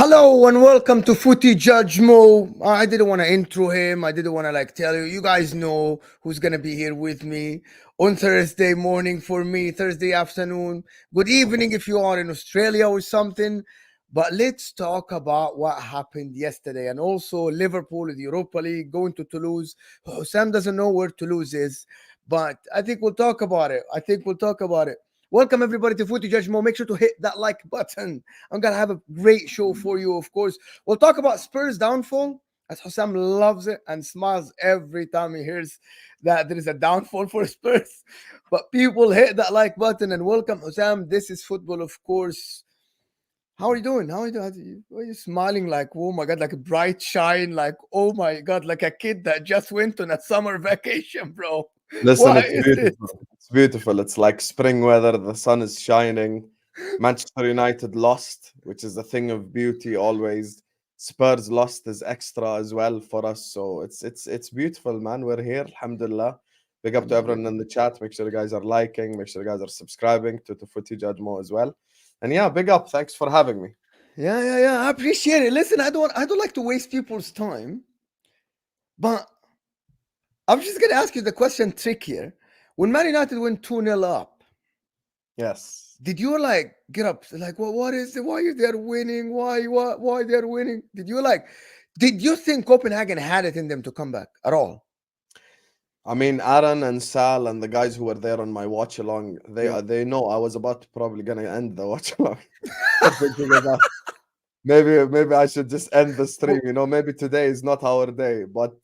Hello and welcome to Footy Judge Mo. I didn't want to intro him. I didn't want to tell you. You guys know who's gonna be here with me on Thursday morning for me, Thursday afternoon. Good evening if you are in Australia or something. But let's talk about what happened yesterday and also Liverpool with the Europa League going to Toulouse. Sam doesn't know where Toulouse is, but I think we'll talk about it. Welcome everybody to Footy Judge Mo. Make sure to hit that like button. I'm gonna have a great show for you, of course. We'll talk about Spurs downfall, as Hossam loves it and smiles every time he hears that there is a downfall for Spurs. But people hit that like button and welcome Hossam. This is football, of course. How are you doing? Why are you smiling like, oh my God, like a bright shine, like, oh my God, like a kid that just went on a summer vacation, bro? Listen, What it's is it? beautiful. It's beautiful. It's like spring weather. The sun is shining. Manchester United lost, which is a thing of beauty always. Spurs lost is extra as well for us. So it's beautiful, man. We're here. Alhamdulillah. Big up to everyone in the chat. Make sure you guys are liking. Make sure you guys are subscribing to Footy Judge Mo as well. And yeah, big up. Thanks for having me. Yeah. I appreciate it. Listen, I don't like to waste people's time, but I'm just gonna ask you the question trickier. When Man United went 2-0 up, Yes. did you get up like what is it? Why is they winning? Why they're winning? Did you think Copenhagen had it in them to come back at all? I mean, Aaron and Sal and the guys who were there on my watch along, Yeah. they know I was about to probably gonna end the watch along. Thinking about maybe I should just end the stream. Well, Maybe today is not our day. But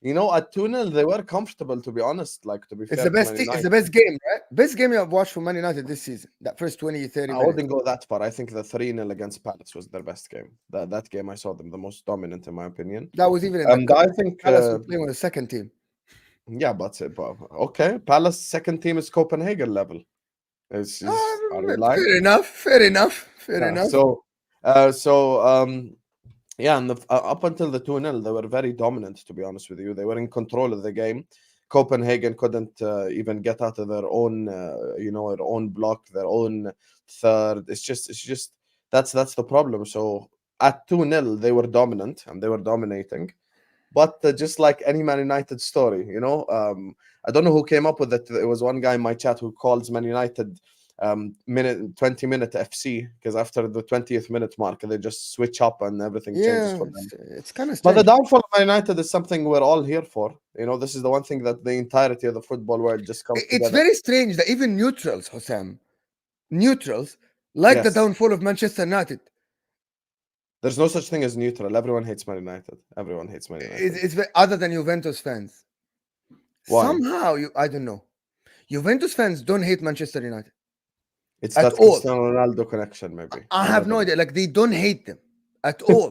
at 2-0, they were comfortable, to be honest. Like, to be it's fair the to best Man it's the United. best game, right? Best game I've watched for Man United this season. That first 20, 30 I minutes. wouldn't go that far. I think the 3-0 against Palace was their best game. That game I saw them the most dominant, in my opinion. That was even in the And cup. I think, Palace were playing with the second team. yeah, but okay. Palace second team is Copenhagen level. Are we lying? Fair Yeah. enough. Yeah, and up until the 2-0, they were very dominant, to be honest with you. They were in control of the game. Copenhagen couldn't even get out of their own, their own block, their own third. It's just that's the problem. So at 2-0, they were dominant and they were dominating. But just like any Man United story, I don't know who came up with it. It was one guy in my chat who calls Man United 20-minute FC, because after the 20th minute mark they just switch up and everything changes Yeah, for them. it's kind of But the strange. downfall of Man United is something we're all here for. This is the one thing that the entirety of the football world just comes It's together. very strange that even neutrals, Hossam, neutrals like the Yes, downfall of Manchester United. there's no such thing as neutral. Everyone hates Man United. Everyone hates Man United. Other than Juventus fans. Why? Somehow, I don't know. Juventus fans don't hate Manchester United It's at that all. Cristiano Ronaldo connection, maybe. I I have never no know. idea. Like they don't hate them at all,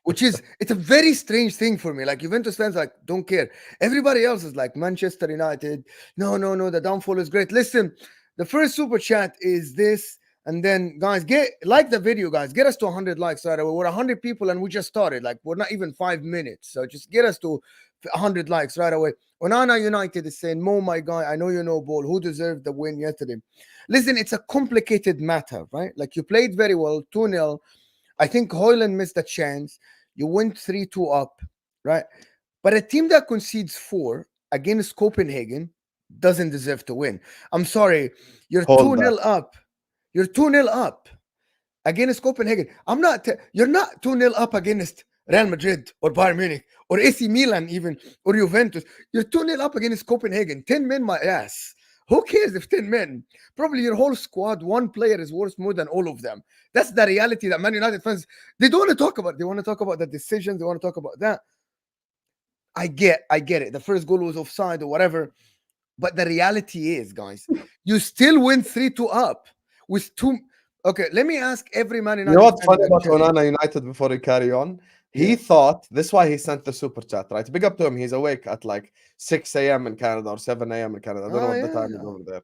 it's a very strange thing for me. Like Juventus fans, don't care. Everybody else is like Manchester United. No. The downfall is great. Listen, the first super chat is this, and then guys, get like the video, guys. Get us to 100 likes right away. We're 100 people, and we just started. Like we're not even 5 minutes, so just get us to 100 likes right away. Onana United is saying, Mo, my guy, I know you know ball. Who deserved the win yesterday? Listen, it's a complicated matter, right? Like you played very well, 2-0. I think Hoyland missed a chance. You went 3-2 up, right? But a team that concedes 4 against Copenhagen doesn't deserve to win. I'm sorry. You're Hold 2-0 that. up. You're 2-0 up against Copenhagen. You're not 2-0 up against Real Madrid or Bayern Munich or AC Milan even or Juventus. You're 2-0 up against Copenhagen. 10 men, my ass. Who cares if 10 men? Probably your whole squad, one player is worth more than all of them. That's the reality that Man United fans, they don't want to talk about. They want to talk about the decisions. They want to talk about that. I get it. The first goal was offside or whatever. But the reality is, guys, you still win 3-2 up with two. Okay, let me ask every Man You know United what's fan in funny the about chat. Onana United before we carry on? He Yeah. thought, this is why he sent the super chat, right? Big up to him. He's awake at like 6 a.m. in Canada or 7 a.m. in Canada. I don't know Oh, what the yeah. time is over there.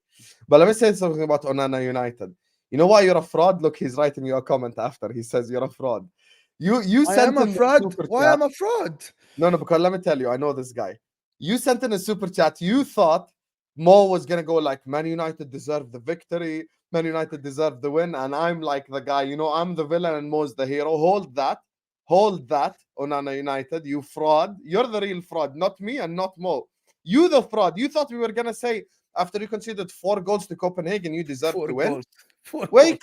But let me say something about Onana United. You know why you're a fraud? Look, he's writing you a comment after. He says you're a fraud. You I am sent a in the fraud. super Why chat. am a fraud? No, because let me tell you, I know this guy. You sent in a super chat. You thought Mo was gonna go like Man United deserve the victory, Man United deserve the win, and I'm like the guy, I'm the villain and Mo's the hero. Hold that, Onana United, you fraud. You're the real fraud, not me and not Mo. You the fraud. You thought we were gonna say after you conceded 4 goals to Copenhagen, you deserve Four to win. goals. Four goals.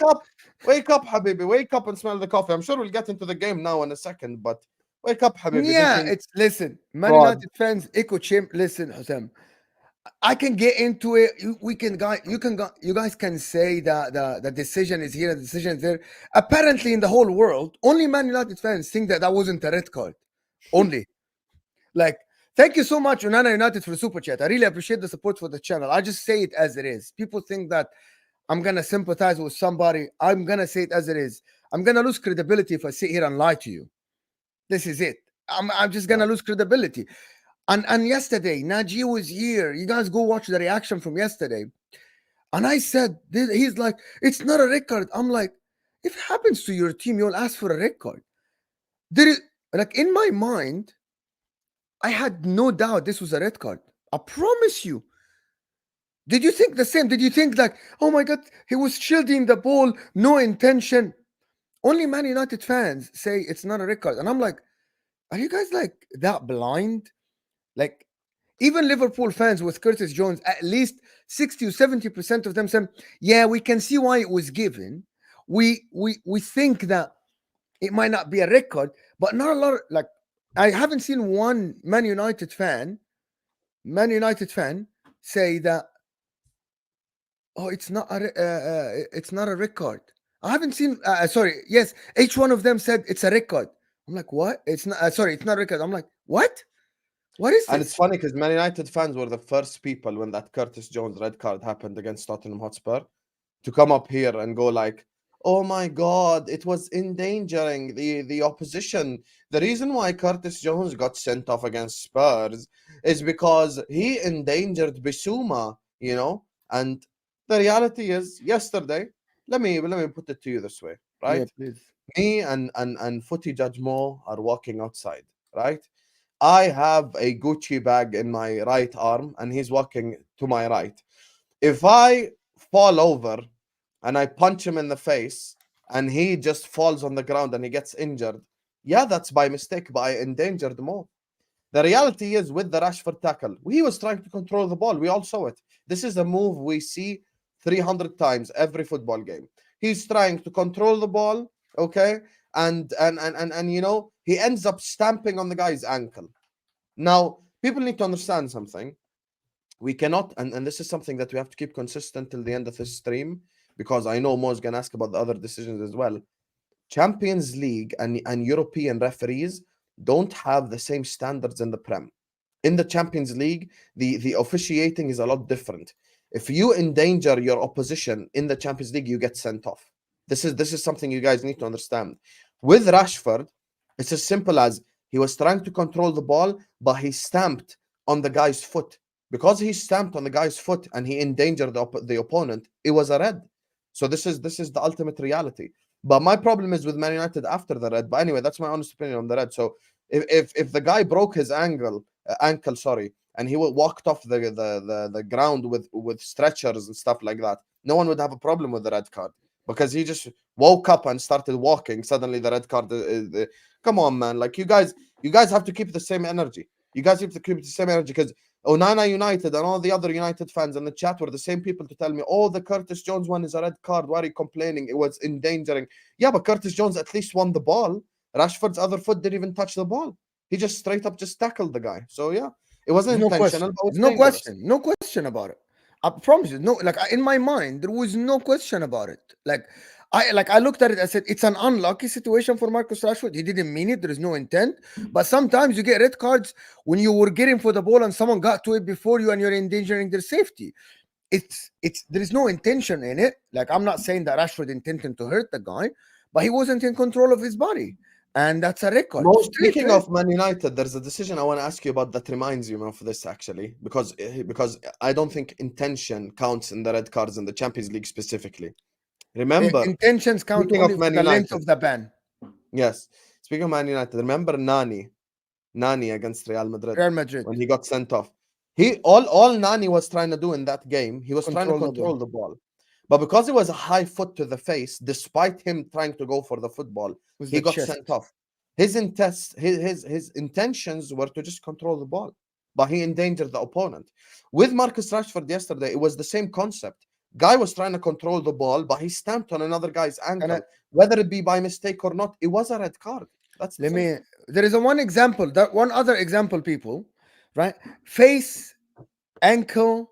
Wake up, Habibi. Wake up and smell the coffee. I'm sure we'll get into the game now in a second, but wake up, Habibi. Yeah, Thinking it's listen, Man fraud. United fans, echo chamber. Listen, Hassan, I can get into it. We can, guys. You guys can say that the decision is here, the decision is there. Apparently, in the whole world, only Man United fans think that that wasn't a red card. Only, like, thank you so much, Unana United, for the super chat. I really appreciate the support for the channel. I just say it as it is. People think that I'm gonna sympathize with somebody. I'm gonna say it as it is. I'm gonna lose credibility if I sit here and lie to you. This is it. I'm just Yeah. gonna lose credibility. And yesterday, Najee was here. You guys go watch the reaction from yesterday. And I said, he's like, it's not a record. I'm like, if it happens to your team, you'll ask for a record. There is, like, in my mind, I had no doubt this was a red card. I promise you. Did you think the same? Did you think like, oh my God, he was shielding the ball, no intention? Only Man United fans say it's not a record. And I'm like, are you guys like that blind? Like, even Liverpool fans with Curtis Jones, at least 60 or 70% of them say, yeah, we can see why it was given. We think that it might not be a record, but not a lot of, like, I haven't seen one Man United fan say that, oh, it's not a record. I haven't seen. Sorry, yes, each one of them said it's a record. I'm like, what? It's not. Sorry, it's not a record. I'm like, what? What is And it's this? funny because Man United fans were the first people when that Curtis Jones red card happened against Tottenham Hotspur to come up here and go like, "Oh my God, it was endangering the opposition." The reason why Curtis Jones got sent off against Spurs is because he endangered Bissouma, And the reality is, yesterday, let me put it to you this way, Yeah, right? please. Me and Footy Judge Mo are walking outside, right? I have a Gucci bag in my right arm, and he's walking to my right. If I fall over and I punch him in the face and he just falls on the ground and he gets injured, yeah, that's by mistake, but I endangered Mo. The reality is, with the Rashford tackle, he was trying to control the ball. We all saw it. This is a move we see 300 times every football game. He's trying to control the ball, okay? And he ends up stamping on the guy's ankle. Now, people need to understand something. We cannot, and this is something that we have to keep consistent till the end of this stream, because I know Mo's gonna ask about the other decisions as well. Champions League and European referees don't have the same standards in the Prem. In the Champions League, the officiating is a lot different. If you endanger your opposition in the Champions League, you get sent off. This is something you guys need to understand. With Rashford, it's as simple as he was trying to control the ball, but he stamped on the guy's foot. Because he stamped on the guy's foot and he endangered the opponent, it was a red. So this is the ultimate reality. But my problem is with Man United after the red. But anyway, that's my honest opinion on the red. So if the guy broke his ankle, sorry, and he walked off the ground with stretchers and stuff like that, no one would have a problem with the red card, because he just woke up and started walking. Suddenly the red card. Come on, man! Like you guys have to keep the same energy. You guys have to keep the same energy, because Onana United and all the other United fans in the chat were the same people to tell me, oh, the Curtis Jones one is a red card. Why are you complaining? It was endangering. Yeah, but Curtis Jones at least won the ball. Rashford's other foot didn't even touch the ball. He just straight up just tackled the guy. So yeah, it wasn't No intentional, question. but it was No dangerous. question. No question about it. I promise you. No, like, in my mind, there was no question about it. I looked at it. I said it's an unlucky situation for Marcus Rashford. He didn't mean it. There is no intent. But sometimes you get red cards when you were getting for the ball and someone got to it before you and you're endangering their safety. It's there is no intention in it. Like, I'm not saying that Rashford intended to hurt the guy, but he wasn't in control of his body, and that's a record. Mo, Straight speaking red. of Man United, there's a decision I want to ask you about that reminds you of this actually, because I don't think intention counts in the red cards in the Champions League specifically. Remember, Intentions count speaking only of for Man the length United, of the ban. yes, speaking of Man United, remember Nani against Real Madrid Real Madrid. when he got sent off. All Nani was trying to do in that game, he was trying to Control the ball. control the ball. But because it was a high foot to the face, despite him trying to go for the football, With he the got chest. sent off. His intentions were to just control the ball, but he endangered the opponent. With Marcus Rashford yesterday, it was the same concept. Guy was trying to control the ball, but he stamped on another guy's And ankle. Whether it be by mistake or not, it was a red card. That's the let thing. me. There is a one example. That one other example, people, right? Face, ankle,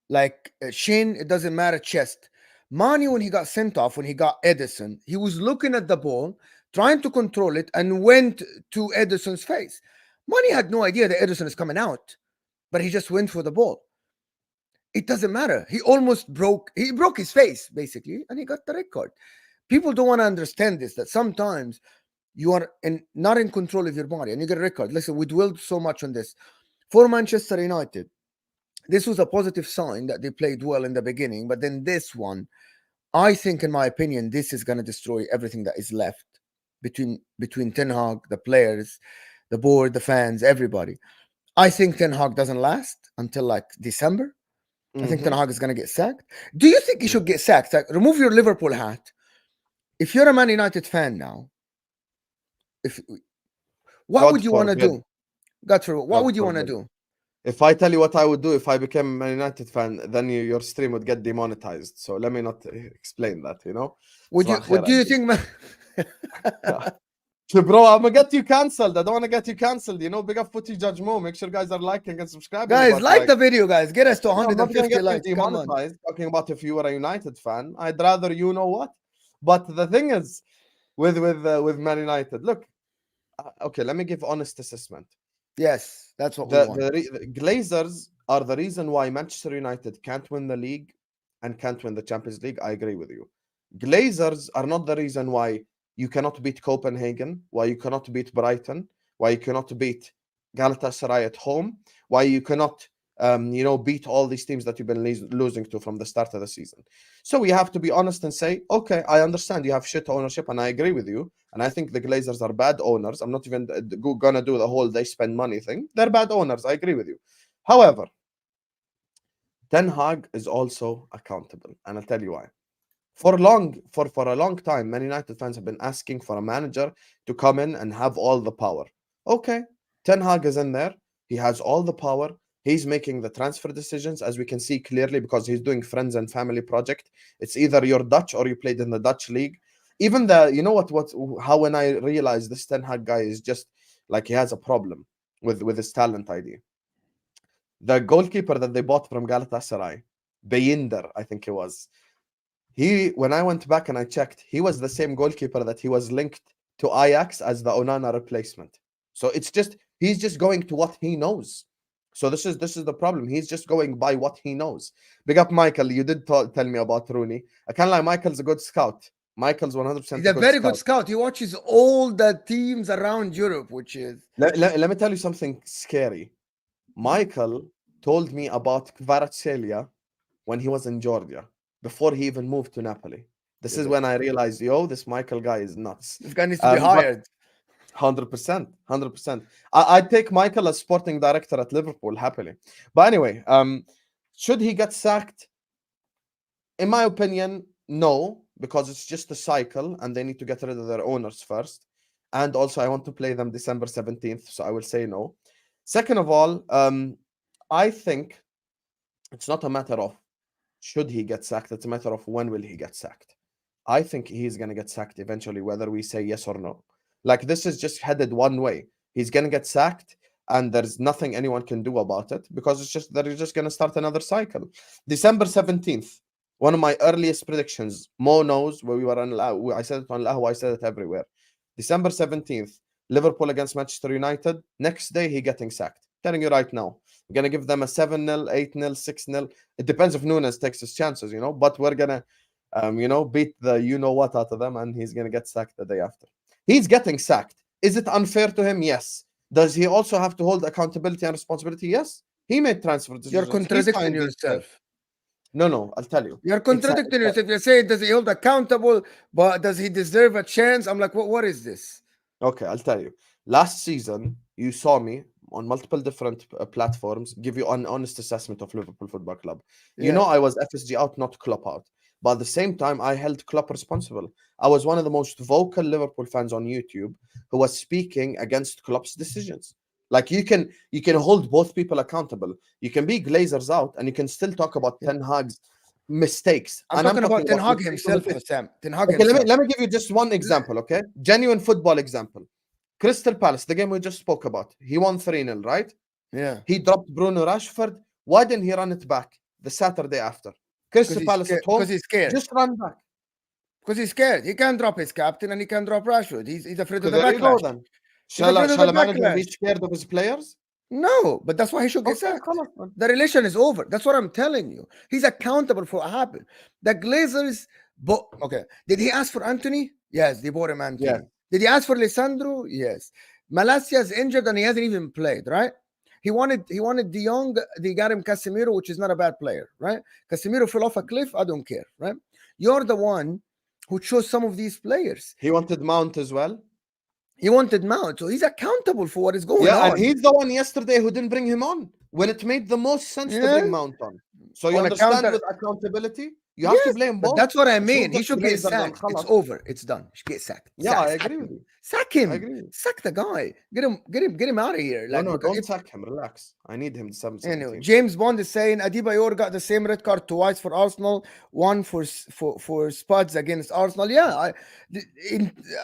like shin. It doesn't matter. Chest. Mani, when he got sent off, when he got Edison, he was looking at the ball, trying to control it, and went to Edison's face. Mani had no idea that Edison is coming out, but he just went for the ball. It doesn't matter. He almost broke. He broke his face basically, and he got the red card. People don't want to understand this. That sometimes you are not in control of your body and you get a record. Listen, we dwelled so much on this. For Manchester United, this was a positive sign that they played well in the beginning, but then this one, I think, in my opinion, this is going to destroy everything that is left between Ten Hag, the players, the board, the fans, everybody. I think Ten Hag doesn't last until like December. I think Ten Mhm. Hag is going to get sacked. Do you think he should get sacked? Like, remove your Liverpool hat. If you're a Man United fan now, if what God would you want to forbid. do? God forbid, what God would you want to forbid. do? If I tell you what I would do if I became a Man United fan, then your stream would get demonetized. So let me not explain that, you know? Would you? صباح الخير What do you عزيز. think? So, bro, I'm gonna get you cancelled. I don't want to get you cancelled. You know, big up Footy Judge Mo. Make sure guys are liking and subscribing. Guys, But like like, the video, guys. Get us to no, I'm not gonna 150 get you likes. Come on. demonetized. Talking about if you were a United fan, I'd rather you know what. But the thing is, with Man United, look, okay, let me give honest assessment. Yes, that's what we The want. the Glazers are the reason why Manchester United can't win the league and can't win the Champions League. I agree with you. Glazers are not the reason why you cannot beat Copenhagen, why you cannot beat Brighton, why you cannot beat Galatasaray at home, why you cannot beat all these teams that you've been losing to from the start of the season. So we have to be honest and say, okay, I understand you have shit ownership, and I agree with you. And I think the Glazers are bad owners. I'm not even gonna do the whole they spend money thing. They're bad owners. I agree with you. However, Ten Hag is also accountable, and I'll tell you why. For a long time, many United fans have been asking for a manager to come in and have all the power. Okay, Ten Hag is in there. He has all the power. He's making the transfer decisions, as we can see clearly, because he's doing friends and family project. It's either you're Dutch or you played in the Dutch league. Even you know how when I realized this Ten Hag guy is just like he has a problem with his talent ID. The goalkeeper that they bought from Galatasaray, Beyinder, I think it was. When I went back and I checked, he was the same goalkeeper that he was linked to Ajax as the Onana replacement. So he's just going to what he knows. So this is the problem. He's just going by what he knows. Big up Michael. You did tell me about Rooney. I can't lie. Michael's a good scout. Michael's 100% He's a a good very good scout. scout. He watches all the teams around Europe, which is Let me tell you something scary. Michael told me about Kvaratskhelia when he was in Georgia, before he even moved to Napoli. This is when I realized, yo, this Michael guy is nuts. this guy needs to be But hired. 100%, 100%. I'd take Michael as sporting director at Liverpool happily. But anyway, should he get sacked? In my opinion, no, because it's just a cycle and they need to get rid of their owners first. And also, I want to play them December 17th, so I will say no. Second of all, I think it's not a matter of should he get sacked, it's a matter of when will he get sacked. I think he's going to get sacked eventually, whether we say yes or no. Like, this is just headed one way. He's going to get sacked, and there's nothing anyone can do about it because they're just going to start another cycle. December 17th, one of my earliest predictions. Mo knows where we were on. I said it on Lahu, I said it everywhere. December 17th, Liverpool against Manchester United. Next day, he getting sacked. Telling you right now. We're going to give them a 7-0, 8-0, 6-0. It depends if Nunes takes his chances, but we're going to, beat the you-know-what out of them, and he's going to get sacked the day after. He's getting sacked. Is it unfair to him? Yes. Does he also have to hold accountability and responsibility? Yes. He made transfer decisions. You're contradicting yourself. No, I'll tell you. You're contradicting yourself. You're saying, does he hold accountable, but does he deserve a chance? I'm like, what is this? Okay, I'll tell you. Last season, you saw me on multiple different platforms, give you an honest assessment of Liverpool Football Club. You Yeah. know, I was FSG out, not Klopp out. But at the same time, I held Klopp responsible. I was one of the most vocal Liverpool fans on YouTube who was speaking against Klopp's decisions. Like you can hold both people accountable. You can be Glazers out, and you can still talk about Yeah. Ten Hag's mistakes. I'm And I'm talking about talking Ten about Hag mistakes on the himself, pitch. Sam. Ten Hag Okay, himself. let me give you just one example, okay? Genuine football example. Crystal Palace, the game we just spoke about. He won 3-0, right? Yeah. He dropped Bruno Rashford. Why didn't he run it back the Saturday after? Crystal Palace at home, Because he's scared. just run back. Because he's scared. He can't drop his captain and he can't drop Rashford. He's afraid of So the there you go backlash. then. He's afraid of Shall the a manager be backlash. scared of his players? No, but that's why he should get Okay, sacked. خلاص then. The relation is over. That's what I'm telling you. He's accountable for what happened. The Glazers, okay. Did he ask for Anthony? Yes, they bought him Anthony. Yeah. Did he ask for Lisandro? Yes. Malacia's injured and he hasn't even played, right? He wanted De Jong. They got him Casemiro, which is not a bad player, right? Casemiro fell off a cliff. I don't care, right? You're the one who chose some of these players. He wanted Mount as well. He wanted Mount, so he's accountable for what is going on. Yeah, and he's the one yesterday who didn't bring him on when it made the most sense to bring Mount on. So you understand with accountability, you have to blame both. But that's what I mean. He should get sacked. It's over. It's done. He should get sacked. Yeah, I agree with you. Sack him. I agree. Sack the guy. Get him out of here. No, don't sack him. Relax. I need him. Anyway, James Bond is saying Adebayor got the same red card twice for Arsenal, one for Spuds against Arsenal. Yeah,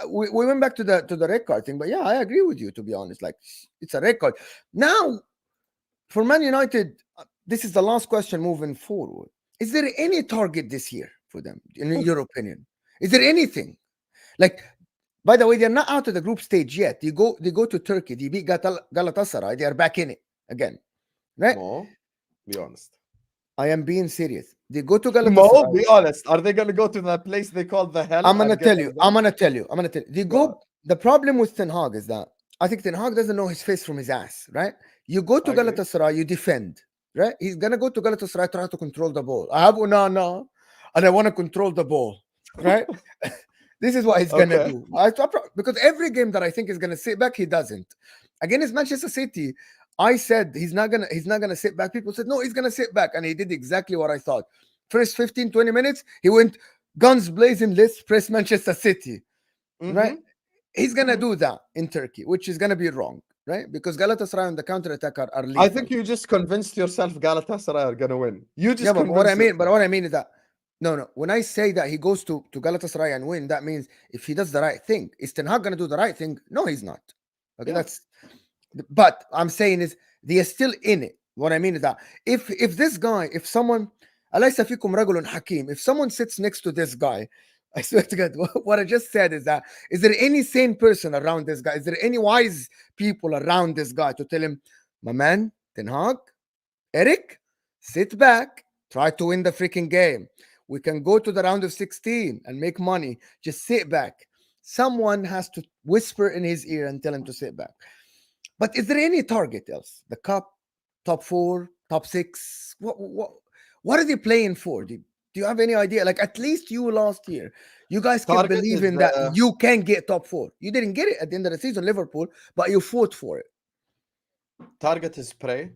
we went back to the red card thing, but yeah, I agree with you, to be honest. Like, it's a red card. Now, for Man United, this is the last question moving forward. Is there any target this year for them, in your opinion? Is there anything? Like, by the way, they're not out of the group stage yet. They go to Turkey. They beat Galatasaray. They are back in it again, right? Mo, be honest. I am being serious. They go to Galatasaray. Mo, be honest. Are they going to go to that place they call the hell? I'm gonna tell you. They go. The problem with Ten Hag is that I think Ten Hag doesn't know his face from his ass, right? You go to Galatasaray, you defend, right? He's gonna go to Galatasaray, try to control the ball. I have Onana, and I want to control the ball, right? This is what he's gonna do. Because every game that I think is gonna sit back, he doesn't. Against Manchester City, I said he's not gonna sit back. People said no, he's gonna sit back, and he did exactly what I thought. First 15-20 minutes, he went guns blazing. Let's press Manchester City, right? He's gonna do that in Turkey, which is gonna be wrong, right? Because Galatasaray on the counter attack are lethal. I think you just convinced yourself Galatasaray are gonna win. You just but what I mean is that no. When I say that he goes to Galatasaray and win, that means if he does the right thing, is Ten Hag gonna do the right thing? No, he's not. Okay, but I'm saying is they are still in it. What I mean is that if this guy, if someone, أليس فيكم رجل حكيم, if someone sits next to this guy, I swear to God, what I just said is that, is there any sane person around this guy? Is there any wise people around this guy to tell him, my man, Ten Hag, Eric, sit back, try to win the freaking game. We can go to the round of 16 and make money. Just sit back. Someone has to whisper in his ear and tell him to sit back. But is there any target else? The cup, top 4, top 6? What are they playing for? Do you have any idea? Like, at least you last year, you guys can believe in that you can get top 4. You didn't get it at the end of the season, Liverpool, but you fought for it. Target is pray.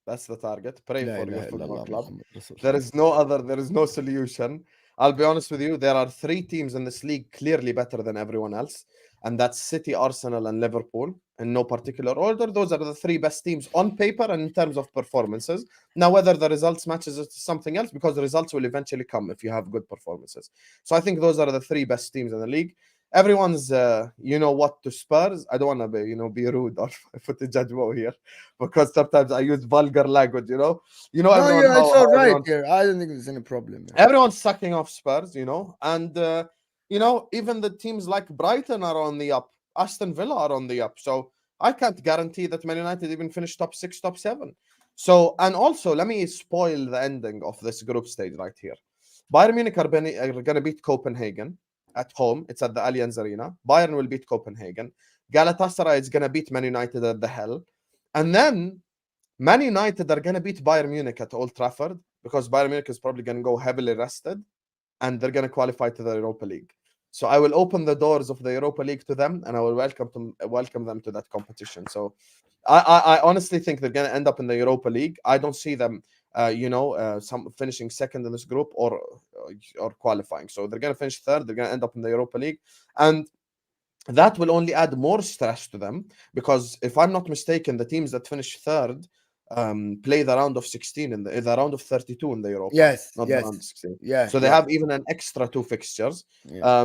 That's the target. Pray for your football club. There is no solution. I'll be honest with you. There are 3 teams in this league clearly better than everyone else. And that's City, Arsenal, and Liverpool in no particular order. Those are the 3 best teams on paper and in terms of performances. Now, whether the results matches it to something else, because the results will eventually come if you have good performances. So I think those are the 3 best teams in the league. Everyone's, what to Spurs. I don't want to be rude or put the judgment here, because sometimes I use vulgar language. No, it's all right here. I don't think there's any problem. Everyone's sucking off Spurs, and even the teams like Brighton are on the up. Aston Villa are on the up. So I can't guarantee that Man United even finish top 6, top 7. So, and also, let me spoil the ending of this group stage right here. Bayern Munich are going to beat Copenhagen at home. It's at the Allianz Arena. Bayern will beat Copenhagen. Galatasaray is going to beat Man United at the Hell. And then Man United are going to beat Bayern Munich at Old Trafford, because Bayern Munich is probably going to go heavily rested, and they're going to qualify to the Europa League. So I will open the doors of the Europa League to them, and I will welcome them to that competition. So I honestly think they're going to end up in the Europa League. I don't see them, some finishing second in this group or qualifying. So they're going to finish third. They're going to end up in the Europa League, and that will only add more stress to them, because if I'm not mistaken, the teams that finish third play the round of 16 in the round of 32 in the Europa, Yes, not the round of 16. yeah, So they yeah, have even an extra two fixtures. yeah.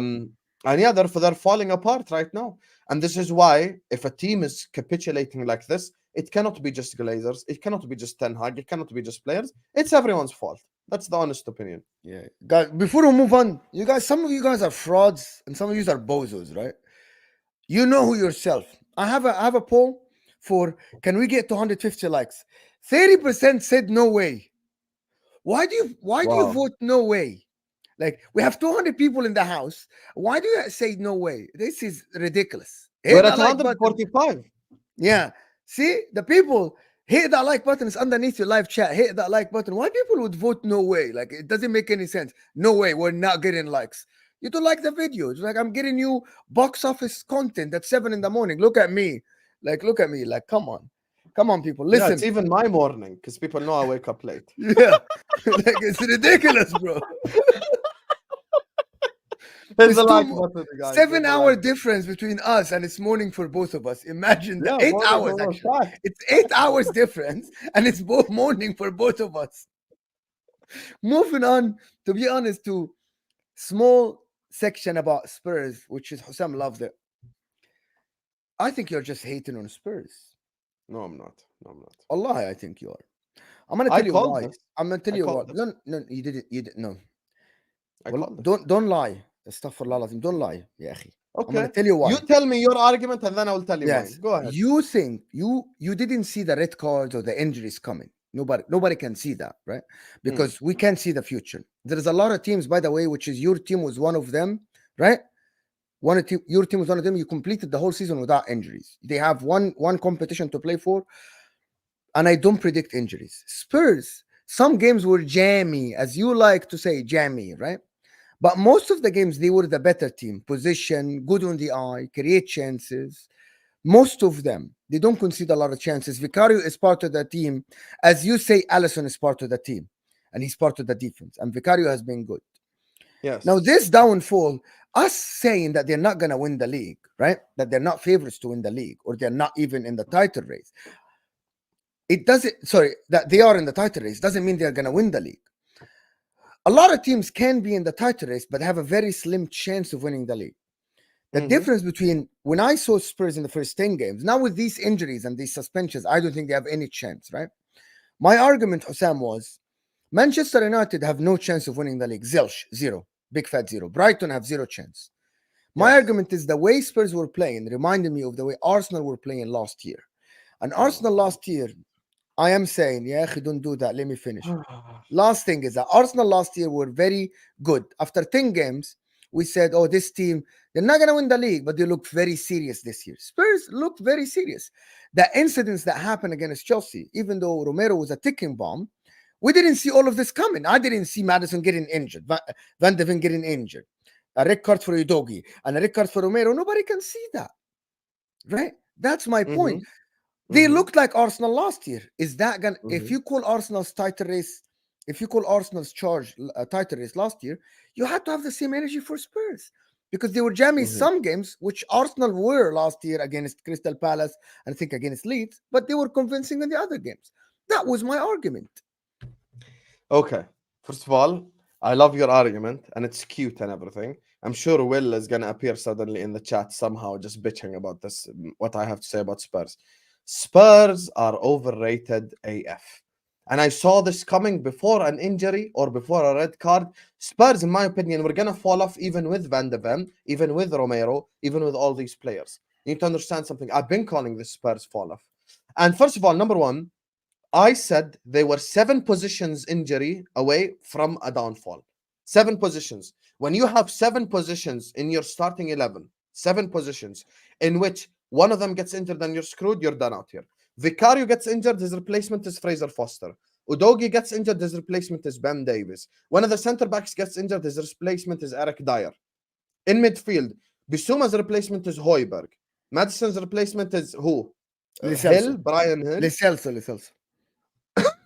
And yeah, therefore they're falling apart right now. And this is why, if a team is capitulating like this, it cannot be just Glazers, it cannot be just Ten Hag, it cannot be just players. It's everyone's fault. That's the honest opinion. Yeah, guys. Before we move on, you guys, some of you guys are frauds, and some of you are bozos, right? You know who yourself. I have a poll for, can we get to 150 likes? 30% said no way. Why do you Wow. vote no way? Like, we have 200 people in the house. Why do you say no way? This is ridiculous. We're Hit at that like button. 145. Yeah. See, the people, hit that like button. It's underneath your live chat. Hit that like button. Why people would vote no way? Like, it doesn't make any sense. No way, we're not getting likes. You don't like the video. It's like, I'm getting you box office content at 7 in the morning. Look at me. Like, look at me. Like, come on. Come on, people. Yeah, Listen. it's even my morning, because people know I wake up late. Yeah. Like, it's ridiculous, bro. Hit It's the like two- button, guys. 7-hour difference between us, and it's morning for both of us. Imagine the Yeah, 8 morning hours, for us. actually. Fact. It's 8 hours difference, and it's both morning for both of us. Moving on, to be honest, to small section about Spurs, which is Hussam loved it. I think you're just hating on Spurs. No, I'm not. No, I'm not. Allah, I think you are. I'm gonna I tell you called why. this. I'm gonna tell I you called what. this. No, you didn't. You didn't. No. I Well, called this. don't lie. Astaghfirullah lazim. Don't lie, ya akhi. I'm gonna Okay. tell you why. You tell me your argument, and then I will tell you mine. Yes. Go ahead. You think you didn't see the red cards or the injuries coming. Nobody can see that, right? Because we can't see the future. There is a lot of teams, by the way, which is your team was one of them, right? Your team was one of them. You completed the whole season without injuries. They have one competition to play for, and I don't predict injuries. Spurs, some games were jammy, as you like to say, jammy, right? But most of the games, they were the better team. Position, good on the eye, create chances. Most of them, they don't concede a lot of chances. Vicario is part of the team. As you say, Allison is part of the team, and he's part of the defense. And Vicario has been good. Yes. Now, this downfall, us saying that they're not going to win the league, right? That they're not favorites to win the league, or they're not even in the title race. It doesn't, sorry, that they are in the title race doesn't mean they're going to win the league. A lot of teams can be in the title race, but have a very slim chance of winning the league. The difference between when I saw Spurs in the first 10 games, now with these injuries and these suspensions, I don't think they have any chance, right? My argument, Hussam, was Manchester United have no chance of winning the league. Zilch, zero. Big fat zero. Brighton have zero chance. My argument is the way Spurs were playing reminded me of the way Arsenal were playing last year. And Arsenal last year, I am saying, yeah, don't do that. Let me finish. Last thing is that Arsenal last year were very good. After 10 games, we said, oh, this team, they're not going to win the league, but they look very serious this year. Spurs looked very serious. The incidents that happened against Chelsea, even though Romero was a ticking bomb, we didn't see all of this coming. I didn't see Madison getting injured, Van de Ven getting injured, a red card for Udogi, and a red card for Romero. Nobody can see that, right? That's my point. They looked like Arsenal last year. Is that going to, if you call Arsenal's title race, if you call Arsenal's charge a title race last year, you had to have the same energy for Spurs because they were jamming some games, which Arsenal were last year against Crystal Palace and I think against Leeds, but they were convincing in the other games. That was my argument. Okay. First of all, I love your argument and it's cute and everything. I'm sure Will is going to appear suddenly in the chat somehow just bitching about this, what I have to say about Spurs. Spurs are overrated AF. And I saw this coming before an injury or before a red card. Spurs, in my opinion, were going to fall off even with Van de Ven, even with Romero, even with all these players. You need to understand something. I've been calling this Spurs fall off. And first of all, number one, I said they were 7 positions injury away from a downfall. 7 positions. When you have 7 positions in your starting 11, 7 positions in which one of them gets injured and you're screwed, you're done out here. Vicario gets injured, his replacement is Fraser Foster. Udogi gets injured, his replacement is Ben Davies. One of the center backs gets injured, his replacement is Eric Dyer. In midfield, Bissouma's replacement is Højbjerg. Madison's replacement is who? Hill, Brian Hill. Licelso.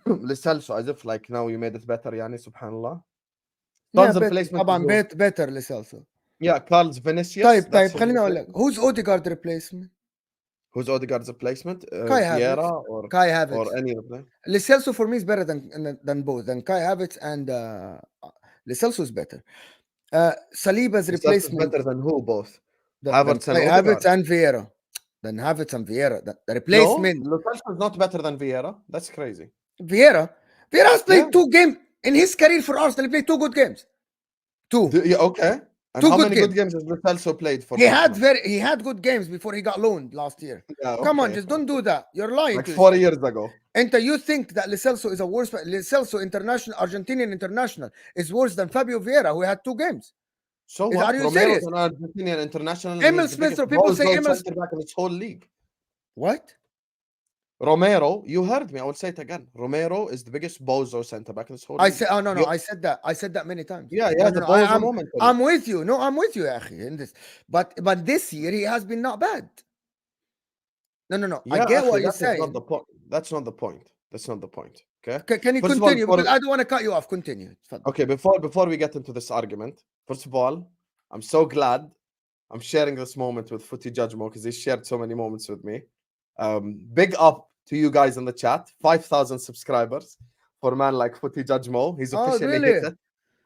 Licelso, as if like now you made it better, yani, subhanallah. Yeah, Son's replacement is who? better Licelso. Yeah, Carl's Vinicius. طيب خليني اقول لك who's Odegaard replacement? Who's Odegaard's replacement? Kai Vieira Havertz. Kai Havertz. or any of them? Licelso for me is better than both. Than Kai Havertz and Licelso is better. Saliba's replacement better than who both? Havertz and Havertz and Vieira. Then Havertz and Vieira. The replacement. No, Licelso is not better than Vieira. That's crazy. Vieira has played 2 games in his career for Arsenal. He played 2 good games. 2. Okay. And how many good games has Licelso played for? He had good games before he got loaned last year. Yeah, okay. Come on, just don't do that. You're lying. Like 4 years ago. And you think that Licelso is a worse? Licelso international, Argentinian international, is worse than Fabio Vieira, who had 2 games. So what? Are you serious? An Argentinian international. Emil Smith, or people say Emil Smith back in this whole league. What? Romero, you heard me. I will say it again. Romero is the biggest bozo centre back in this whole league. I said, oh no, I said that. I said that many times. Yeah, I'm with you. No, I'm with you, Akhi, in this. But this year he has been not bad. No. Yeah, I get what you're saying. That's not the point. That's not the point. Okay. Can you continue? Because I don't want to cut you off. Continue. Okay. Before we get into this argument, first of all, I'm so glad I'm sharing this moment with Footy Judge Mo, because he shared so many moments with me. Big up to you guys in the chat. 5,000 subscribers for a man like Footy Judge Mo. He's officially hit it.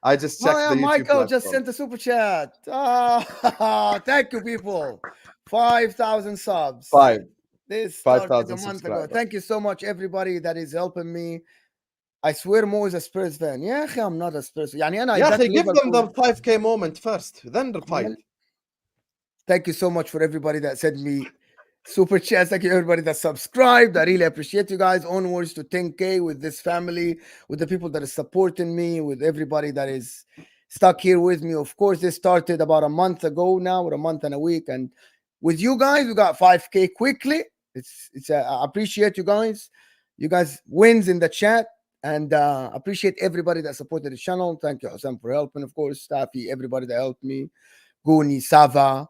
I just checked the YouTube Michael platform. Just sent a super chat. Thank you, people. 5,000 subs. This started a month ago. Thank you so much, everybody that is helping me. I swear Mo is a Spurs fan. Yeah, I'm not a Spurs fan. Give them the 5K moment first, then reply. Thank you so much for everybody that sent me super chats. Thank you everybody that subscribed. I really appreciate you guys. Onwards to 10K with this family, with the people that are supporting me, with everybody that is stuck here with me. Of course, this started about a month ago now, or a month and a week, and with you guys, we got 5K quickly. I appreciate you guys. You guys wins in the chat, and appreciate everybody that supported the channel. Thank you, Hassan, for helping. Of course, Staffy, everybody that helped me, Guni, Sava.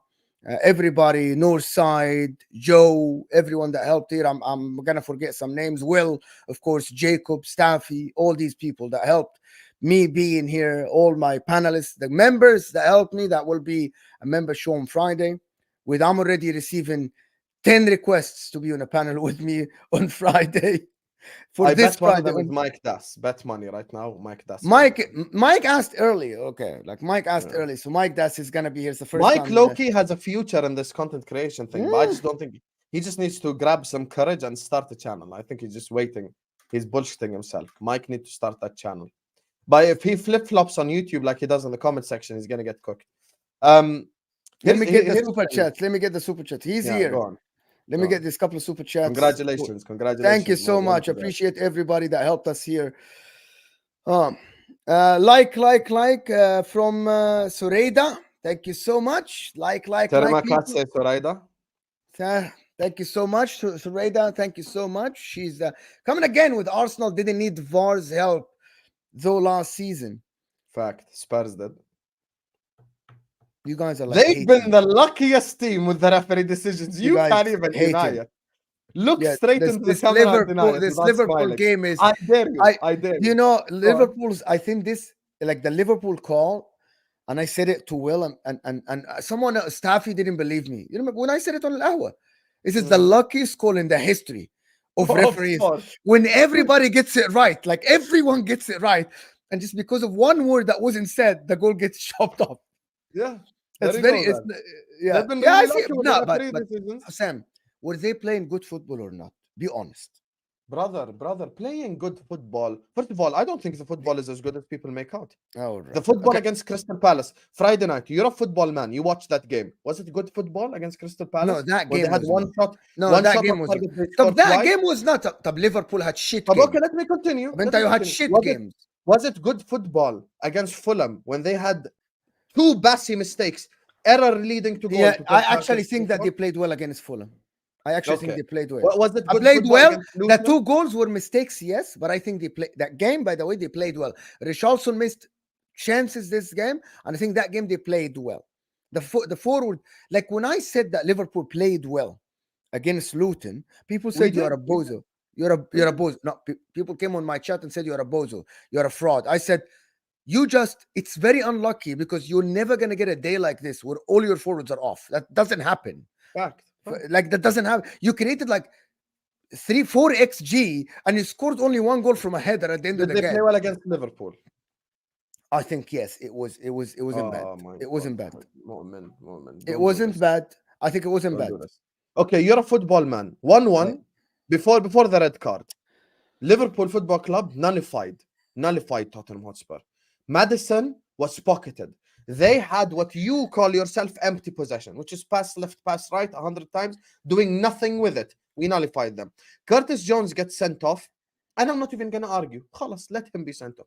Everybody, Northside, Joe, everyone that helped here. I'm gonna forget some names. Will, of course, Jacob, Staffy, all these people that helped me be in here. All my panelists, the members that helped me. That will be a member show on Friday. I'm already receiving 10 requests to be on a panel with me on Friday. I this bet Friday with Mike Das. Bet money right now, Mike Das. Mike asked early. Okay, like Mike asked early, so Mike Das is gonna be here. It's the first Mike time Loki has a future in this content creation thing, but I just don't think he just needs to grab some courage and start the channel. I think he's just waiting. He's bullshitting himself. Mike needs to start that channel. But if he flip-flops on YouTube like he does in the comment section, he's gonna get cooked. Let me get the super chat. Let me get the super chat. He's here. Go on. Let me get this couple of super chats. Congratulations. Thank you so much. Appreciate everybody that helped us here. Like from Soreida. Thank you so much. Like. Soreida. Thank you so much, Soreida. Thank you so much. She's coming again with Arsenal. Didn't need VAR's help though last season. Fact. Spurs did. You guys are like they've been the luckiest team with the referee decisions. You can't even deny it. Look straight into the camera and deny it. This Liverpool game is. I dare you. I dare you. You know, Liverpool's. I think this, like the Liverpool call, and I said it to Will, and someone else, Staffy didn't believe me. You remember when I said it on Al-Ahwa? This is the luckiest call in the history of referees. When everybody gets it right, like everyone gets it right, and just because of one word that wasn't said, the goal gets chopped off. Yeah. It's very, yeah. I see. No, but Sam, were they playing good football or not? Be honest. Brother, playing good football. First of all, I don't think the football is as good as people make out. Oh, right. The football against Crystal Palace, Friday night, you're a football man. You watched that game. Was it good football against Crystal Palace? No, that game they had one shot. No, that game was. That game was not. Liverpool had shit games. Okay, let me continue. You had shit games. Was it good football against Fulham when they had 2 Bassi mistakes, error leading to goal? Yeah, I actually think that they played well against Fulham. I actually think they played well. Was it good played well. The 2 goals were mistakes, yes, but I think they played that game. By the way, they played well. Richarlison missed chances this game, and I think that game they played well. The forward, like when I said that Liverpool played well against Luton, people We said you are did. a We did. bozo. We You're a did. bozo. No, people came on my chat and said you're a bozo. You're a fraud. I said it's very unlucky because you're never gonna get a day like this where all your forwards are off. That doesn't happen. Fact. Fact. Like that doesn't happen. You created like 4 xg and you scored only one goal from a header at the end of Did the they play game. well against Liverpool? I think yes, it wasn't bad. Oh my It God. wasn't bad. Moment. It Don't do wasn't this. bad. I think it wasn't Don't bad. do this. Okay, you're a football man. 1-1 Right. before the red card. Liverpool Football Club nullified Tottenham Hotspur. Madison was pocketed. They had what you call yourself empty possession, which is pass left, pass right 100 times, doing nothing with it. We nullified them. Curtis Jones gets sent off, and I'm not even going to argue. Khalas, let him be sent off.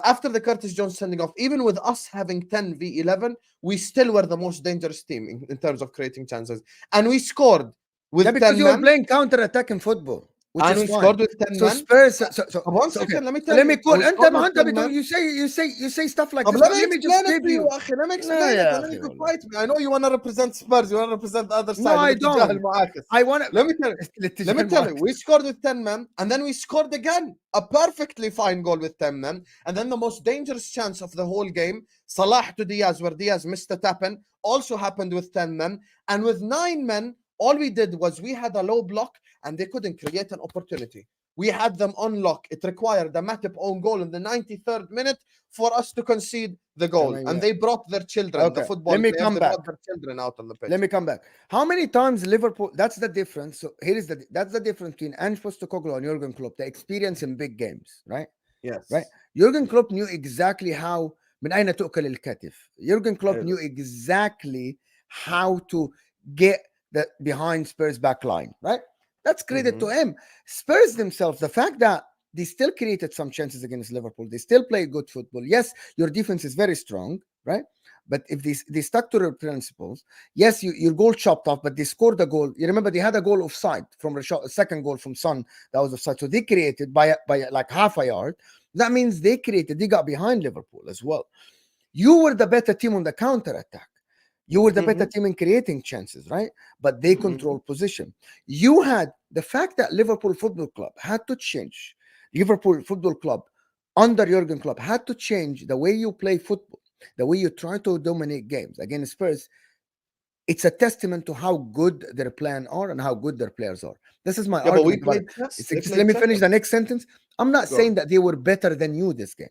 After the Curtis Jones sending off, even with us having 10 v 11, we still were the most dangerous team in terms of creating chances. And we scored with Yeah, because 10 you were men. playing counter-attacking football, which And is we fine. scored with 10 So men. Spurs. One So, okay. second, let me So tell let me you. call. We أنت scored ما with أنت 10 بتقول- men. you say stuff like طب this. let But me let me just explain it give to you, you. أخي. Let me لا explain it, يا and then أخي you can والله. fight me. I know you want to represent Spurs, you want to represent the other No, side. I الاتجاه don't. المعاكس. I want Let me tell you. Let me tell you, we scored with 10 men, and then we scored again. A perfectly fine goal with 10 men. And then the most dangerous chance of the whole game, Salah to Diaz, where Diaz missed a tap-in, also happened with 10 men. And with 9 men, all we did was we had a low block, and they couldn't create an opportunity. We had them on lock. It required a Matip own goal in the 93rd minute for us to concede the goal. And they brought their children, the Okay, football let me players, come they back. brought their children out on the pitch. Let me come back. How many times Liverpool? That's the difference. So that's the difference between Ange Postecoglou and Jurgen Klopp. The experience in big games, right? Yes. Right. Jurgen Klopp knew exactly how. من أين تؤكل الكتف. Jurgen Klopp knew exactly how to get the behind Spurs back line, right? That's credit to him. Spurs themselves, the fact that they still created some chances against Liverpool, they still play good football. Yes, your defense is very strong, right? But if they stuck to their principles, yes, your goal chopped off, but they scored a goal. You remember they had a goal offside from a second goal from Son that was offside. So they created by like half a yard. That means they got behind Liverpool as well. You were the better team on the counter attack. You were the better team in creating chances, right? But they controlled position. You had the fact that Liverpool Football Club had to change. Liverpool Football Club under Jurgen Klopp had to change the way you play football, the way you try to dominate games against Spurs. It's a testament to how good their plan are and how good their players are. This is my argument. But we played chess. Let me finish the next sentence. I'm not saying that they were better than you this game.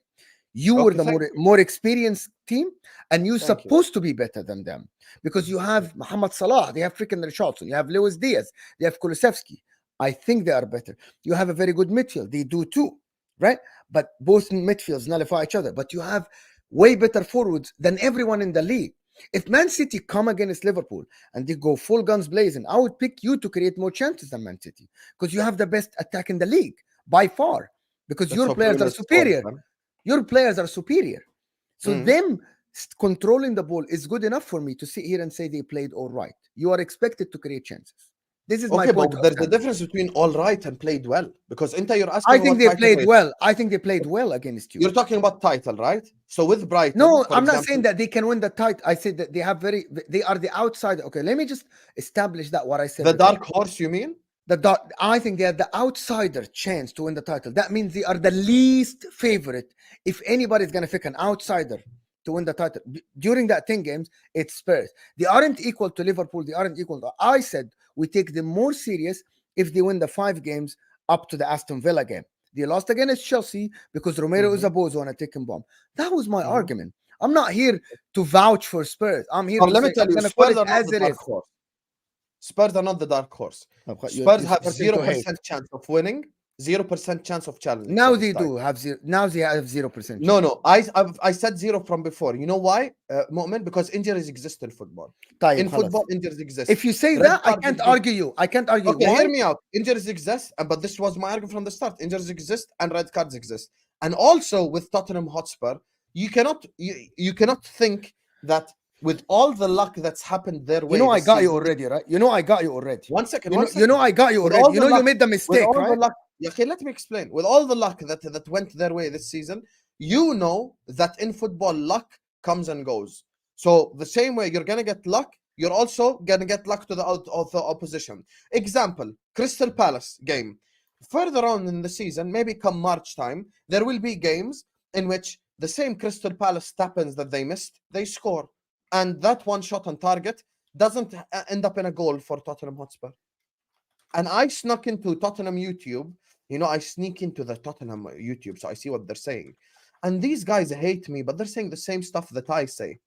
You were the more experienced team, and you're supposed to be better than them because you have Mohamed Salah, they have freaking Richarlison, you have Luis Diaz, they have Kulusevski. I think they are better. You have a very good midfield. They do too, right? But both midfields nullify each other. But you have way better forwards than everyone in the league. If Man City come against Liverpool and they go full guns blazing, I would pick you to create more chances than Man City because you have the best attack in the league by far because your players are superior. Your players are superior. So them controlling the ball is good enough for me to sit here and say they played all right. You are expected to create chances. This is my point. But there's a difference between all right and played well. Because you're asking I think they played well. I think they played well against you. You're talking about title, right? So with Brighton. No, I'm not saying that they can win the title. I said that they are the outsider. Okay, let me just establish that what I said. The dark horse, you mean? I think they are the outsider chance to win the title. That means they are the least favorite. If anybody's going to pick an outsider to win the title during that 10 games, it's Spurs. They aren't equal to Liverpool. They aren't equal to. I said we take them more serious if they win the 5 games up to the Aston Villa game. They lost against Chelsea because Romero is a bozo and a ticking bomb. That was my argument. I'm not here to vouch for Spurs. I'm here to let me tell you, Spurs are not the dark horse. Spurs are not the dark horse. Spurs have 0% chance of winning, 0% chance of challenging. Now they do have 0. Now they have 0%. No. I said 0 from before. You know why, Mu'min? Because injuries exist in football. In football, injuries exist. If you say that, I can't argue you. I can't argue. Okay, hear me out. Injuries exist, but this was my argument from the start. Injuries exist and red cards exist. And also with Tottenham Hotspur, you cannot think that with all the luck that's happened their way. I got you already, right? I got you already. One second. I got you already. You made the mistake, right? Okay, let me explain. With all the luck that went their way this season, you know that in football, luck comes and goes. So the same way you're gonna get luck, you're also gonna get luck to of the opposition. Example: Crystal Palace game. Further on in the season, maybe come March time, there will be games in which the same Crystal Palace tap-ins that they missed, they score, and that one shot on target doesn't end up in a goal for Tottenham Hotspur. And I snuck into Tottenham YouTube. I sneak into the Tottenham YouTube, so I see what they're saying. And these guys hate me, but they're saying the same stuff that I say.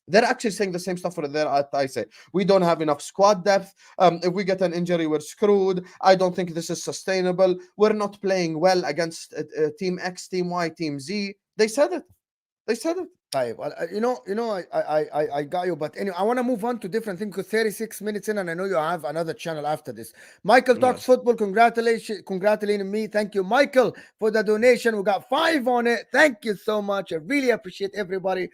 They're actually saying the same stuff that I say. We don't have enough squad depth. If we get an injury, we're screwed. I don't think this is sustainable. We're not playing well against Team X, Team Y, Team Z. They said it. They said it. I got you, but anyway, I want to move on to different things because 36 minutes in, and I know you have another channel after this. Michael Talks Football, congratulating me. Thank you, Michael, for the donation. We got 5 on it. Thank you so much. I really appreciate everybody.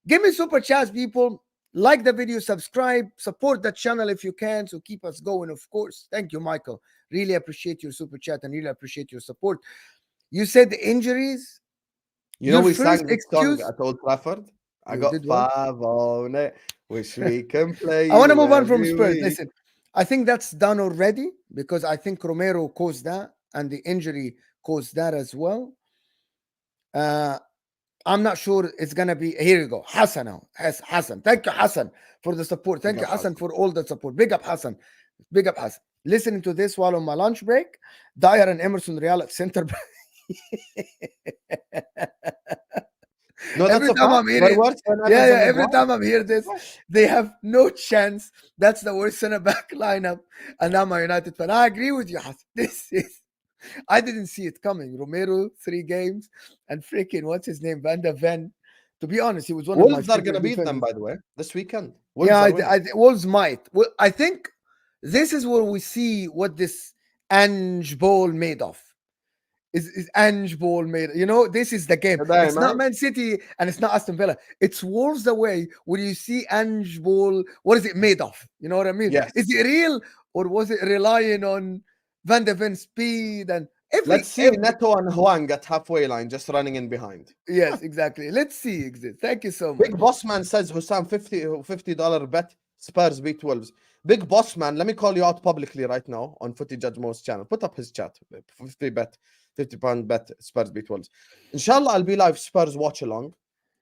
Give me super chats, people. Like the video, subscribe, support the channel if you can, so keep us going, of course. Thank you, Michael. Really appreciate your super chat and really appreciate your support. You said the injuries. We sang this song at Old Trafford. I got 5 on it. Wish we can play. I want to move on from Spurs. Listen, I think that's done already because I think Romero caused that and the injury caused that as well. I'm not sure it's going to be. Here you go. Hassan now. Hassan. Thank you, Hassan, for the support. Thank you, Hassan, for all the support. Big up, Hassan. Big up, Hassan. Listening to this while on my lunch break. Dyer and Emerson Real at center back. No, every time I'm hearing every time I'm hearing this, they have no chance. That's the worst center back lineup. And I'm a United fan. I agree with you, Hassan. I didn't see it coming. Romero, 3 games, and freaking what's his name, Van der Ven. To be honest, he was one Wolves of my. Wolves are gonna beat them, by the way, this weekend. Wolves might. Well, I think this is where we see what this Ange Ball made of. Is Ange Ball made? This is the game. It's not Man City and it's not Aston Villa. It's Wolves away where you see Ange Ball. What is it made of? You know what I mean? Yes. Is it real or was it relying on Van der Ven speed and let's see Neto and Huang at halfway line just running in behind. Yes, exactly. Let's see. Thank you so much. Big Boss Man says Hussam $50 bet Spurs beat Wolves. Big Boss Man, let me call you out publicly right now on Footy Judge Mo's channel. Put up his chat. £50 bet Spurs beat Wolves. Inshallah, I'll be live Spurs watch along.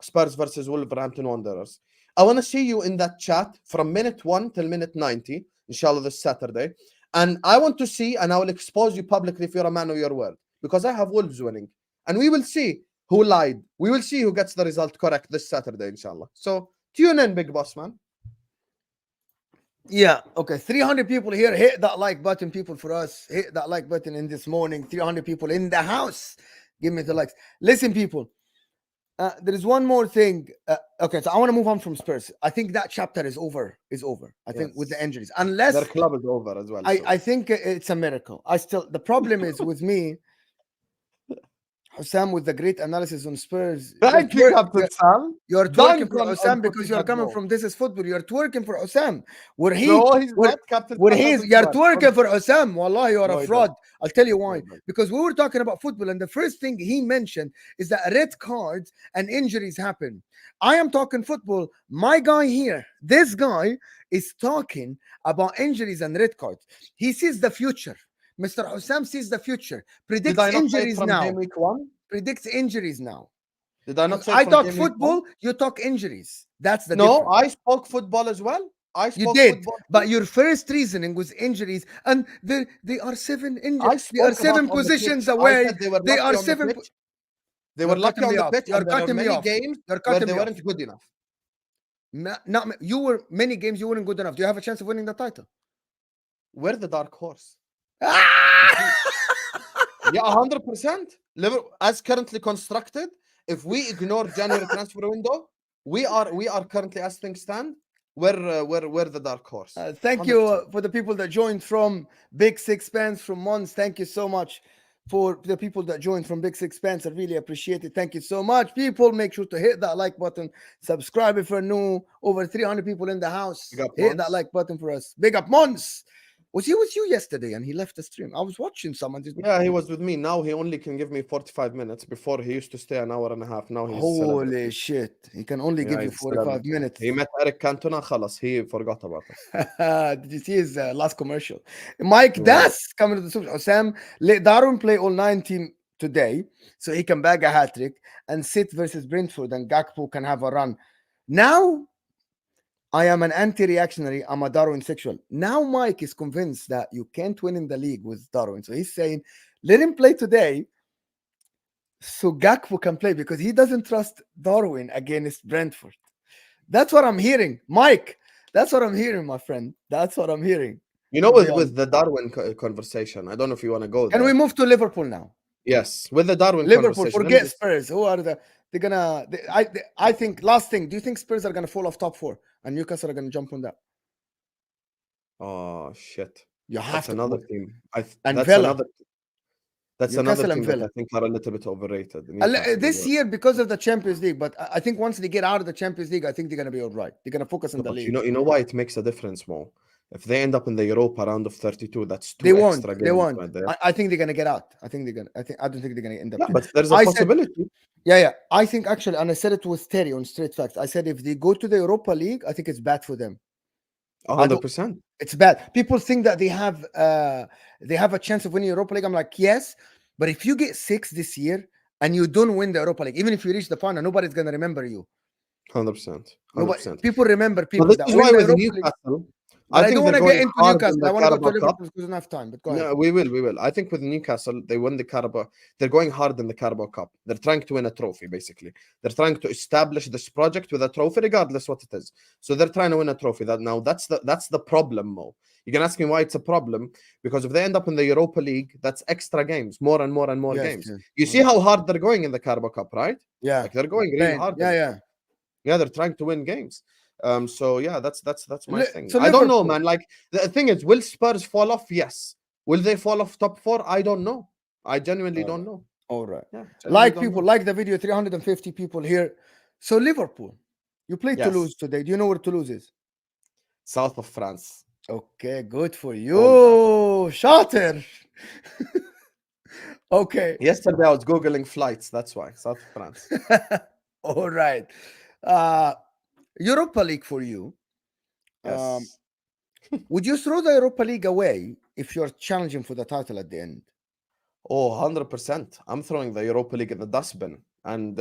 Spurs versus Wolverhampton Wanderers. I want to see you in that chat from minute 1 till minute 90. Inshallah, this Saturday. And I want to see, and I will expose you publicly if you're a man of your word, because I have Wolves winning. And we will see who lied. We will see who gets the result correct this Saturday, inshallah. So tune in, Big Boss Man. Yeah, okay. 300 people here. Hit that like button, people, for us. Hit that like button in this morning. 300 people in the house. Give me the likes. Listen, people. There is one more thing. Okay, so I want to move on from Spurs. I think that chapter is over. I think with the injuries, unless their club is over as well. I think it's a miracle. The problem is with me, Hussam, with the great analysis on Spurs. Thank you, Captain Sam. You're twerking for Hussam because you're coming from This Is Football. You're twerking for Hussam. You're twerking for Hussam. Wallahi, you're a fraud. I'll tell you why. Because we were talking about football, and the first thing he mentioned is that red cards and injuries happen. I am talking football. My guy here, this guy, is talking about injuries and red cards. He sees the future. Mr. Hussam sees the future. Predicts injuries now. Predicts injuries now. Did I not say I talk football, you talk injuries. That's the difference. No, I spoke football as well. You did, but your first reasoning was injuries, and they are 7 injuries. They are 7 positions away. They are 7. They were lucky on the pitch. You're cutting me off. Games where they weren't good enough. You were many games you weren't good enough. Do you have a chance of winning the title? We're the dark horse. Yeah, 100%. Liverpool, as currently constructed, if we ignore January transfer window, we are currently, as things stand, we're the dark horse. Thank 100%. You for the people that joined from Big Sixpence from Mons. Thank you so much for the people that joined from Big Sixpence. I really appreciate it. Thank you so much, people. Make sure to hit that like button, subscribe if you're new. Over 300 people in the house. Hit that like button for us. Big up Mons. Was he with you yesterday and he left the stream? I was watching someone. Yeah, he was with me. Now he only can give me 45 minutes. Before he used to stay an hour and a half. Now he's Holy celebrity. shit. He can only Yeah, give you he's 45 celebrity. minutes. He met Eric Cantona. خلاص, he forgot about us. Did you see his last commercial? Mike Yeah. Das coming to the super. Sam, let Darwin play all 19 today so he can bag a hat trick and sit versus Brentford and Gakpo can have a run. Now, I am an anti-reactionary. I'm a Darwin sexual. Now Mike is convinced that you can't win in the league with Darwin. So he's saying, let him play today so Gakpo can play because he doesn't trust Darwin against Brentford. That's what I'm hearing. Mike, that's what I'm hearing, my friend. That's what I'm hearing. You know, To be honest. with the Darwin conversation, I don't know if you want to go Can there. we move to Liverpool now? Yes, with the Darwin Liverpool, conversation. let me forget just- Spurs. Who are they're gonna? I think last thing. Do you think Spurs are gonna fall off top 4 and Newcastle are gonna jump on that? Oh shit! You have That's to. another team. And That's Villa. another. That's Newcastle another and team that Villa. I think are a little bit overrated. Newcastle as This well. year because of the Champions League, but I think once they get out of the Champions League, I think they're gonna be all right. They're gonna focus on No, the but league. you know why it makes a difference, Mo? If they end up in the Europa round of 32, that's They two won't. extra They games won't. right there. I think they're gonna get out. I think they're gonna. I don't think they're gonna end up. Yeah, but there's a I said, possibility. yeah. I think actually, and I said it with Terry on Straight Facts. I said if they go to the Europa League, I think it's bad for them. 100%. It's bad. People think that they have a chance of winning Europa League. I'm like, yes, but if you get 6 this year and you don't win the Europa League, even if you reach the final, nobody's gonna remember you. 100%. Nobody, 100%. people remember But people this that is win why the with Europa League. Newcastle, But I I think don't they're want to get going into hard in Newcastle. I the want to go to Carabao Cup. Liverpool because of enough time. But go ahead. No, we will. I think with Newcastle, they win the Carabao. They're going hard in the Carabao Cup. They're trying to win a trophy, basically. They're trying to establish this project with a trophy, regardless what it is. So they're trying to win a trophy. That's the problem, Mo. You can ask me why it's a problem, because if they end up in the Europa League, that's extra games, more and more and more Yes, games. yes. You see how hard they're going in the Carabao Cup, right? Yeah. Like they're going really hard. Yeah. Yeah, they're trying to win games. So yeah, that's my thing. So I don't know, Liverpool. man. Like the thing is, will Spurs fall off? Yes. Will they fall off top 4? I don't know. I genuinely don't know. All right. Yeah, Like people, like the video, 350 people here. So Liverpool, you played Yes. Toulouse today. Do you know where Toulouse is? South of France. Okay, good for you. Shatter. Okay. Yesterday I was googling flights. That's why South of France. All right. Europa League for you. Yes. Would you throw the Europa League away if you're challenging for the title at the end? Oh, 100%. I'm throwing the Europa League in the dustbin. And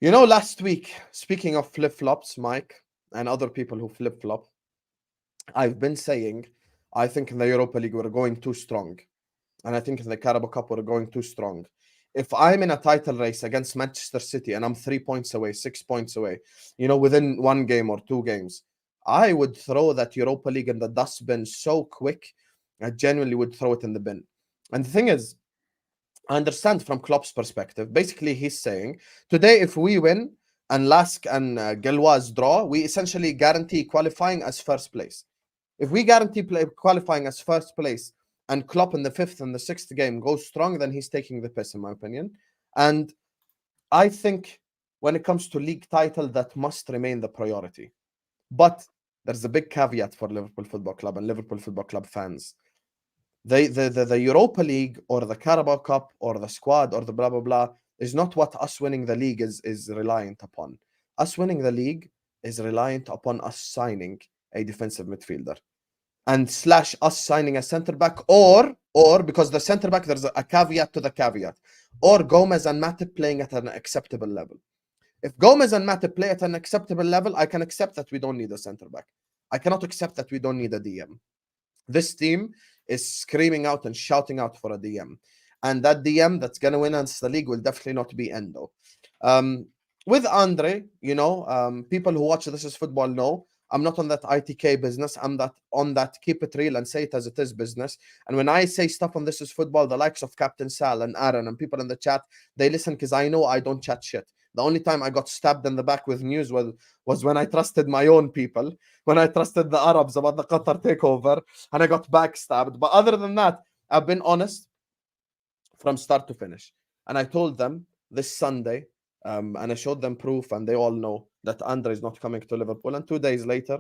last week, speaking of flip-flops, Mike, and other people who flip-flop, I've been saying, I think in the Europa League we're going too strong. And I think in the Carabao Cup we're going too strong. If I'm in a title race against Manchester City and I'm 3 points away, 6 points away, within 1 game or 2 games, I would throw that Europa League in the dustbin so quick. I genuinely would throw it in the bin. And the thing is, I understand from Klopp's perspective. Basically, he's saying, today if we win and Lask and Gilwaz draw, we essentially guarantee qualifying as first place. If we guarantee qualifying as first place and Klopp in the 5th and the 6th game goes strong, then he's taking the piss, in my opinion. And I think when it comes to league title, that must remain the priority. But there's a big caveat for Liverpool Football Club and Liverpool Football Club fans. The Europa League or the Carabao Cup or the squad or the blah, blah, blah is not what us winning the league is reliant upon. Us winning the league is reliant upon us signing a defensive midfielder and / us signing a centre back or because the centre back, there's a caveat to the caveat, or Gomez and Matip playing at an acceptable level. If Gomez and Matip play at an acceptable level, I can accept that we don't need a centre back. I cannot accept that we don't need a DM. This team is screaming out and shouting out for a DM. And that DM that's going to win us the league will definitely not be Endo. With Andre, people who watch This Is Football know I'm not on that ITK business. I'm on that keep it real and say it as it is business. And when I say stuff on This Is Football, the likes of Captain Sal and Aaron and people in the chat, they listen because I know I don't chat shit. The only time I got stabbed in the back with news was when I trusted my own people, when I trusted the Arabs about the Qatar takeover, and I got backstabbed. But other than that, I've been honest from start to finish. And I told them this Sunday, and I showed them proof, and they all know that Andre is not coming to Liverpool. And 2 days later,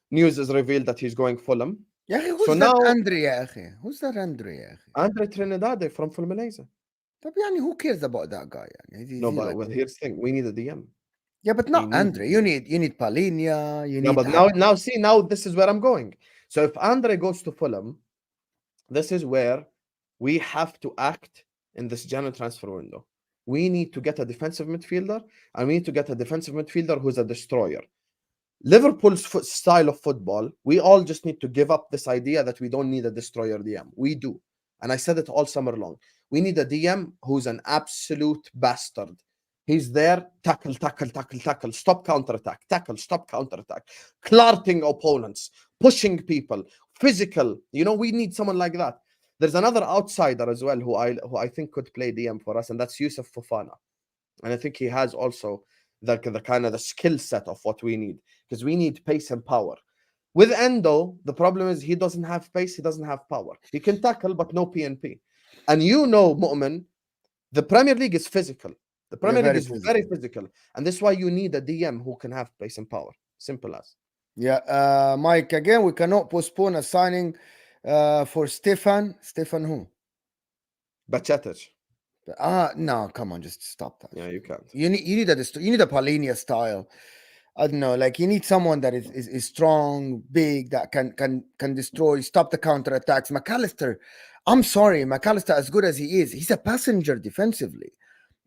news is revealed that he's going Fulham. يا أخي So who's that now Andre يا أخي? Who's that Andre يا أخي؟ Andre Trinidad from Malaysia. طب يعني who cares about that guy يعني? No, Is he but like well, here's the thing: we need a DM. yeah, but We not need a Andre. DM. You need Palinia. You No, need but now see, now this is where I'm going. So if Andre goes to Fulham, this is where we have to act in this January transfer window. We need to get a defensive midfielder, and we need to get a defensive midfielder who's a destroyer. Liverpool's style of football, we all just need to give up this idea that we don't need a destroyer DM. We do. And I said it all summer long. We need a DM who's an absolute bastard. He's there, tackle, tackle, tackle, tackle, stop counterattack, tackle, stop counterattack, clarting opponents, pushing people, physical. You know, we need someone like that. There's another outsider as well who I think could play DM for us, and that's Yusuf Fofana. And I think he has also the kind of the skill set of what we need, because we need pace and power. With Endo, the problem is he doesn't have pace, he doesn't have power. He can tackle, but no PNP. And you know, Mu'min, the Premier League is physical. The Premier League is very physical. And that's why you need a DM who can have pace and power. Simple as. Yeah, Mike, again, we cannot postpone a signing for Stefan. Stefan who? Bacetic. No, come on, just stop that. Yeah, you can't. You need a Palinia style. I don't know, like you need someone that is strong, big, that can destroy, stop the counter attacks. McAllister, I'm sorry, McAllister, as good as he is, he's a passenger defensively.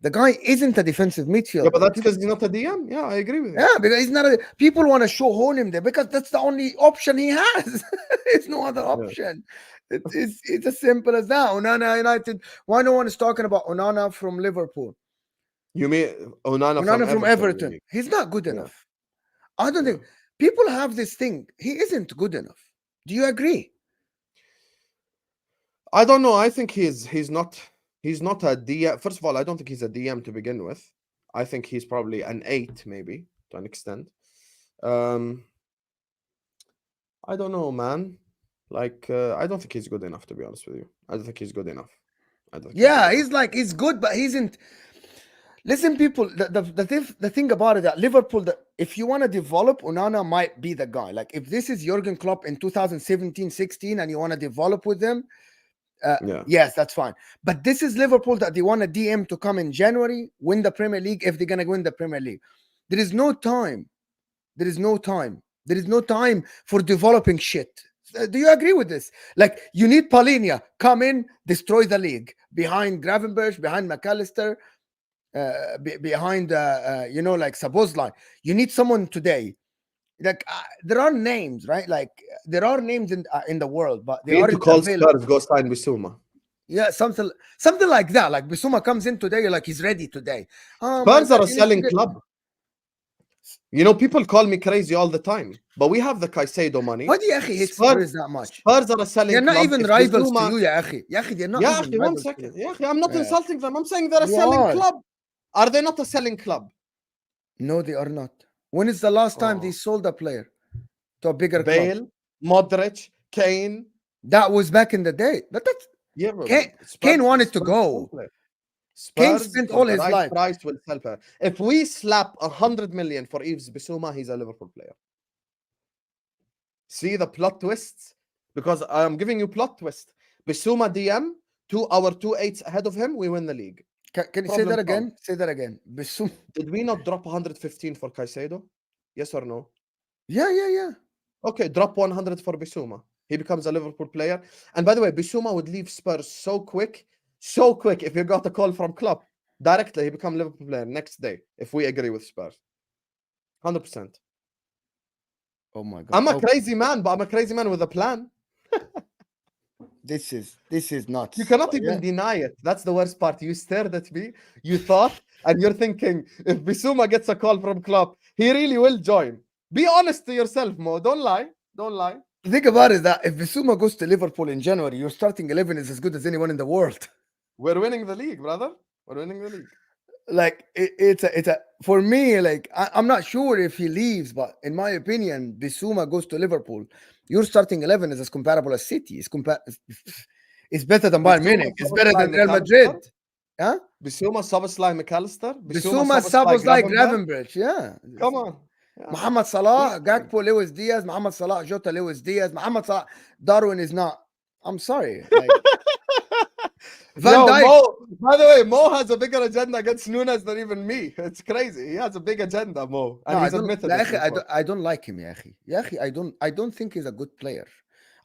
The guy isn't a defensive midfielder. Yeah, but that's because he's not a DM. Yeah, I agree with you. Yeah, because he's not a. People want to show him there because that's the only option he has. There's no other option. Yeah. It's as simple as that. Onana United. Why no one is talking about Onana from Liverpool? You mean Onana from Everton? He's not good enough. I don't think people have this thing. He isn't good enough. Do you agree? I don't know. I think he's not a DM. First of all, I don't think he's a DM to begin with. I think he's probably an 8, maybe, to an extent. I don't know, man. Like, I don't think he's good enough, to be honest with you. I don't think he's good enough. He's good, but he isn't. Listen, people, the thing about it, that Liverpool, if you want to develop, Onana might be the guy. Like, if this is Jurgen Klopp in 2017-16 and you want to develop with them, yes, that's fine. But this is Liverpool that they want a DM to come in January, win the Premier League if they're going to win the Premier League. There is no time. There is no time for developing shit. Do you agree with this? Like, you need Palinia, come in, destroy the league. Behind Gravenberch, behind McAllister, behind, like Szoboszlai. You need someone today. Like, there are names, right? Like, there are names in the world, but they need to call Spurs, go sign Bissouma. Yeah, something like that. Like, Bissouma comes in today, you're like, he's ready today. Spurs are a selling club. You know, people call me crazy all the time, but we have the Caicedo money. Why do you hate Spurs that much? Spurs are a selling club. They're not even rivals to you, ya akhi. Ya akhi, they're not even rivals. 1 second. Ya akhi, I'm not insulting them. I'm saying they're a selling club. Are they not a selling club? No, they are not. When is the last time they sold a player to a bigger club? Bale, Modric, Kane. That was back in the day. But that's Kane wanted to go. Kane spent all his life. Price will sell her. If we slap 100 million for Yves Bissouma, he's a Liverpool player. See the plot twists? Because I'm giving you plot twist. Bissouma DM, our 2-8s ahead of him, we win the league. Can you say that again? Say that again. Bissouma. Did we not drop 115 for Caicedo? Yes or no? Yeah. Okay, drop 100 for Bissouma. He becomes a Liverpool player. And by the way, Bissouma would leave Spurs so quick if you got a call from Klopp. Directly, he become Liverpool player next day, if we agree with Spurs. 100%. Oh my God. I'm a crazy man, but I'm a crazy man with a plan. This is nuts. You cannot even deny it. That's the worst part. You stared at me, you thought, and you're thinking, if Bissouma gets a call from Klopp, he really will join. Be honest to yourself, Mo. Don't lie. The thing about it is that if Bissouma goes to Liverpool in January, your starting 11 is as good as anyone in the world. We're winning the league, brother. We're winning the league. Like, it's a for me, like, I'm not sure if he leaves, but in my opinion, Bissouma goes to Liverpool. Your starting 11 is as comparable as City. It's better than Bayern Munich. It's better than Real Madrid. Bissouma, Szoboszlai, McAllister. Bissouma, Szoboszlai, Gravenberch. Yeah. Come on. Muhammad Salah, Gakpo, Lewis Diaz, Muhammad Salah, Jota, Lewis Diaz, Muhammad Salah, Darwin is not. I'm sorry. Like Van Yo, Dijk. Mo. By the way, Mo has a bigger agenda against Nunes than even me. It's crazy. He has a big agenda, Mo, No, and I he's don't. admitted يا it أخي, before. I don't like him, يا أخي. يا أخي, I don't think he's a good player.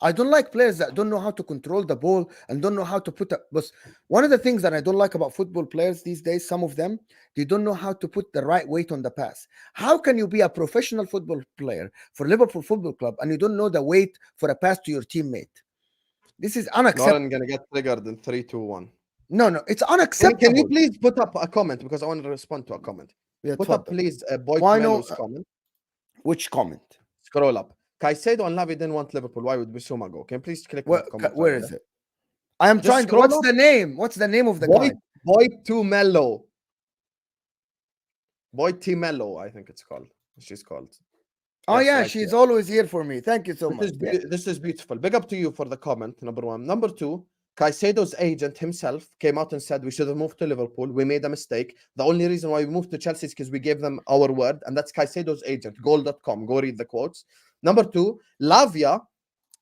I don't like players that don't know how to control the ball and don't know how to put up. But one of the things that I don't like about football players these days, some of them, they don't know how to put the right weight on the pass. How can you be a professional football player for Liverpool Football Club and you don't know the weight for a pass to your teammate? This is unacceptable. Lauren gonna get triggered in 3, 2, 1. No, it's Can you unacceptable. please put up a comment because I want to respond to a comment. Yeah, Put up, تفضل. please, Boyd Why no? Melo's comment. Which comment? Scroll up. Caicedo and Lavi didn't want Liverpool. Why would Bissouma go? Can you please click on that comment? Where is it? I am Just trying to. scroll What's up. the name? What's the name of the guy? Boyd to Mello. Boyd T Mello, I think it's called. She's called. Oh Yes, yeah, right she's here. always here for me. Thank you so much. This is beautiful. Big up to you for the comment, number one. Number two, Caicedo's agent himself came out and said we should have moved to Liverpool. We made a mistake. The only reason why we moved to Chelsea is because we gave them our word, and that's Caicedo's agent, goal.com. Go read the quotes. Number two, Lavia,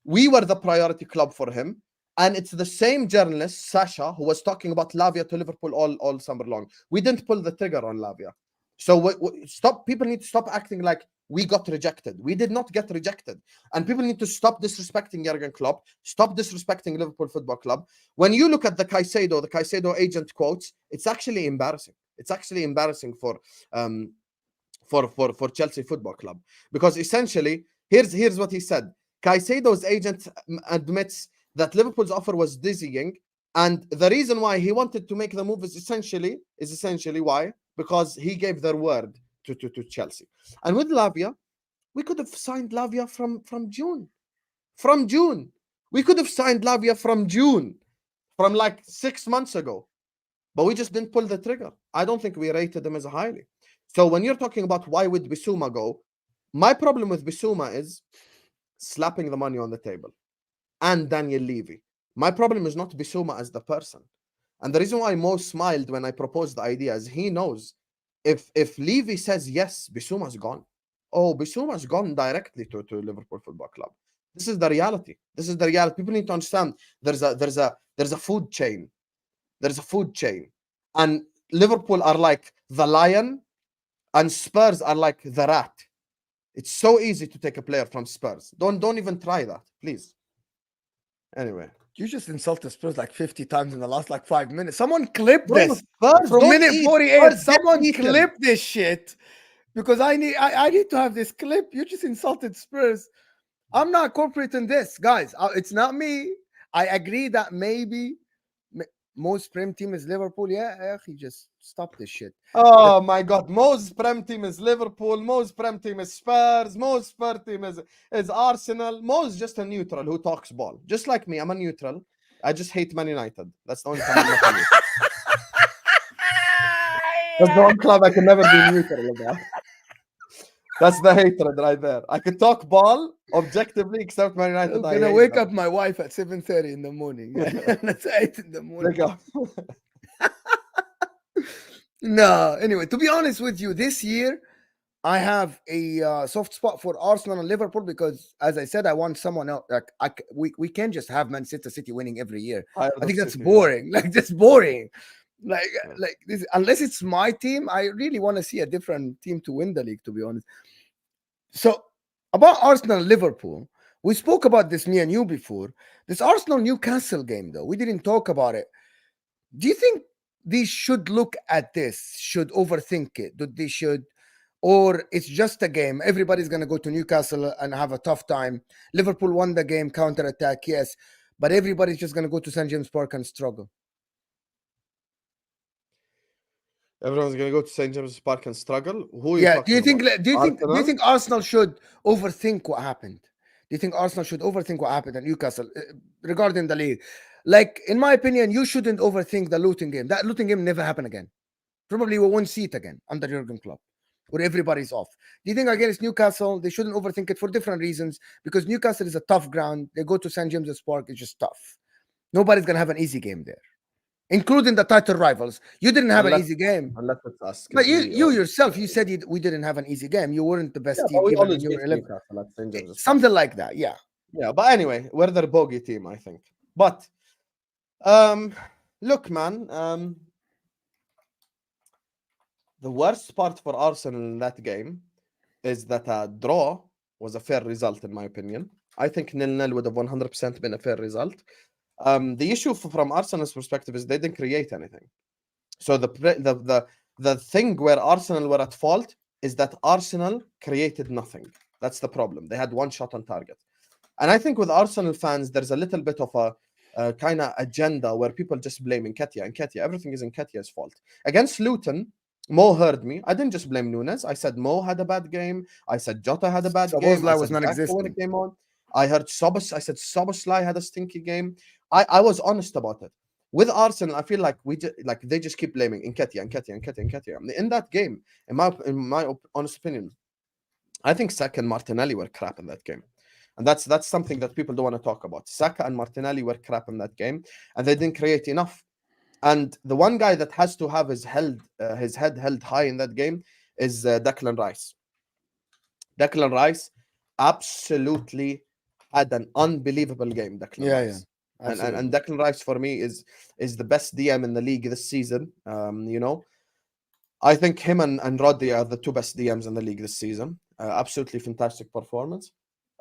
we were the priority club for him. And it's the same journalist, Sasha, who was talking about Lavia to Liverpool all summer long. We didn't pull the trigger on Lavia. So stop. People need to stop acting like we got rejected. We did not get rejected. And people need to stop disrespecting Jurgen Klopp, stop disrespecting Liverpool Football Club. When you look at the Caicedo agent quotes, it's actually embarrassing. It's actually embarrassing for Chelsea Football Club. Because essentially, here's what he said. Caicedo's agent admits that Liverpool's offer was dizzying, and the reason why he wanted to make the move is essentially why? Because he gave their word to Chelsea. And with Lavia, we could have signed Lavia from June. From June. We could have signed Lavia from June, from like 6 months ago. But we just didn't pull the trigger. I don't think we rated him as highly. So when you're talking about why would Bissouma go, my problem with Bissouma is slapping the money on the table and Daniel Levy. My problem is not Bissouma as the person. And the reason why Mo smiled when I proposed the idea is he knows if Levy says yes, Bissouma's gone. Oh, Bissouma's gone directly to Liverpool Football Club. This is the reality. This is the reality. People need to understand there's a food chain. There's a food chain. And Liverpool are like the lion and Spurs are like the rat. It's so easy to take a player from Spurs. Don't even try that, please. Anyway. You just insulted Spurs like 50 times in the last like 5 minutes. Someone clip Bro, this Spurs from don't minute eat. 48. Spurs get Someone eaten. clip this shit because I need to have this clip. You just insulted Spurs. I'm not incorporating this, guys. It's not me. I agree that maybe most Prem team is Liverpool. Yeah, he just stop this shit. Oh my God! Mo's Prem team is Liverpool. Mo's Prem team is Spurs. Mo's Spurs team is Arsenal. Mo's just a neutral who talks ball, just like me. I'm a neutral. I just hate Man United. That's the only time I'm not a neutral. That's the one club I can never be neutral about. That's the hatred right there. I could talk ball objectively, except Man United. I'm gonna wake up my wife at 7:30 in the morning. That's 8 in the morning. No, anyway, to be honest with you, this year I have a soft spot for Arsenal and Liverpool because, as I said, I want someone else. Like we can't just have Man City winning every year. I think that's boring. Like just boring. Like this, unless it's my team, I really want to see a different team to win the league. To be honest. So about Arsenal and Liverpool, we spoke about this me and you before. This Arsenal Newcastle game, though, we didn't talk about it. Do you think they should look at this? Should overthink it? They should. Or it's just a game. Everybody's going to go to Newcastle and have a tough time. Liverpool won the game, counter-attack, yes. But everybody's just going to go to St. James Park and struggle. Everyone's going to go to St. James Park and struggle? Who are you Yeah, talking about? do you think Arsenal should overthink what happened? Do you think Arsenal should overthink what happened at Newcastle regarding the league? Like, in my opinion, you shouldn't overthink the Luton game. That Luton game never happened again. Probably we won't see it again under Jurgen Klopp, where everybody's off. Do you think against Newcastle, they shouldn't overthink it for different reasons? Because Newcastle is a tough ground. They go to St. James's Park, it's just tough. Nobody's going to have an easy game there. including the title rivals. You didn't have an Unless easy game. unless it's us, But because you, we you always, yourself, you said we didn't have an easy game. You weren't the yeah, best but team, we even always when you beat were 11. Newcastle at St James's Park. Something like that, yeah. Yeah, but anyway, we're their bogey team, I think. But look, man, the worst part for Arsenal in that game is that a draw was a fair result, in my opinion. I think 0-0 would have 100% been a fair result. The issue from Arsenal's perspective is they didn't create anything. So the thing where Arsenal were at fault is that Arsenal created nothing. That's the problem. They had one shot on target. And I think with Arsenal fans, there's a little bit of a kind of agenda where people just blame Nketiah. Everything is Nketiah's fault. Against Luton, Mo heard me. I didn't just blame Nunes. I said Mo had a bad game. I said Jota had a bad game. I Szoboszlai was said Xhaka when it non-existent. came on. I heard I said Szoboszlai had a stinky game. I was honest about it. With Arsenal, I feel like they just keep blaming Nketiah. In that game, in my honest opinion, I think Saka and Martinelli were crap in that game. And that's something that people don't want to talk about. Saka and Martinelli were crap in that game, and they didn't create enough. And the one guy that has to have his head held high in that game is Declan Rice. Declan Rice absolutely had an unbelievable game. Declan Rice. And Declan Rice for me is the best DM in the league this season. I think him and Rodri are the two best DMs in the league this season. Absolutely fantastic performance.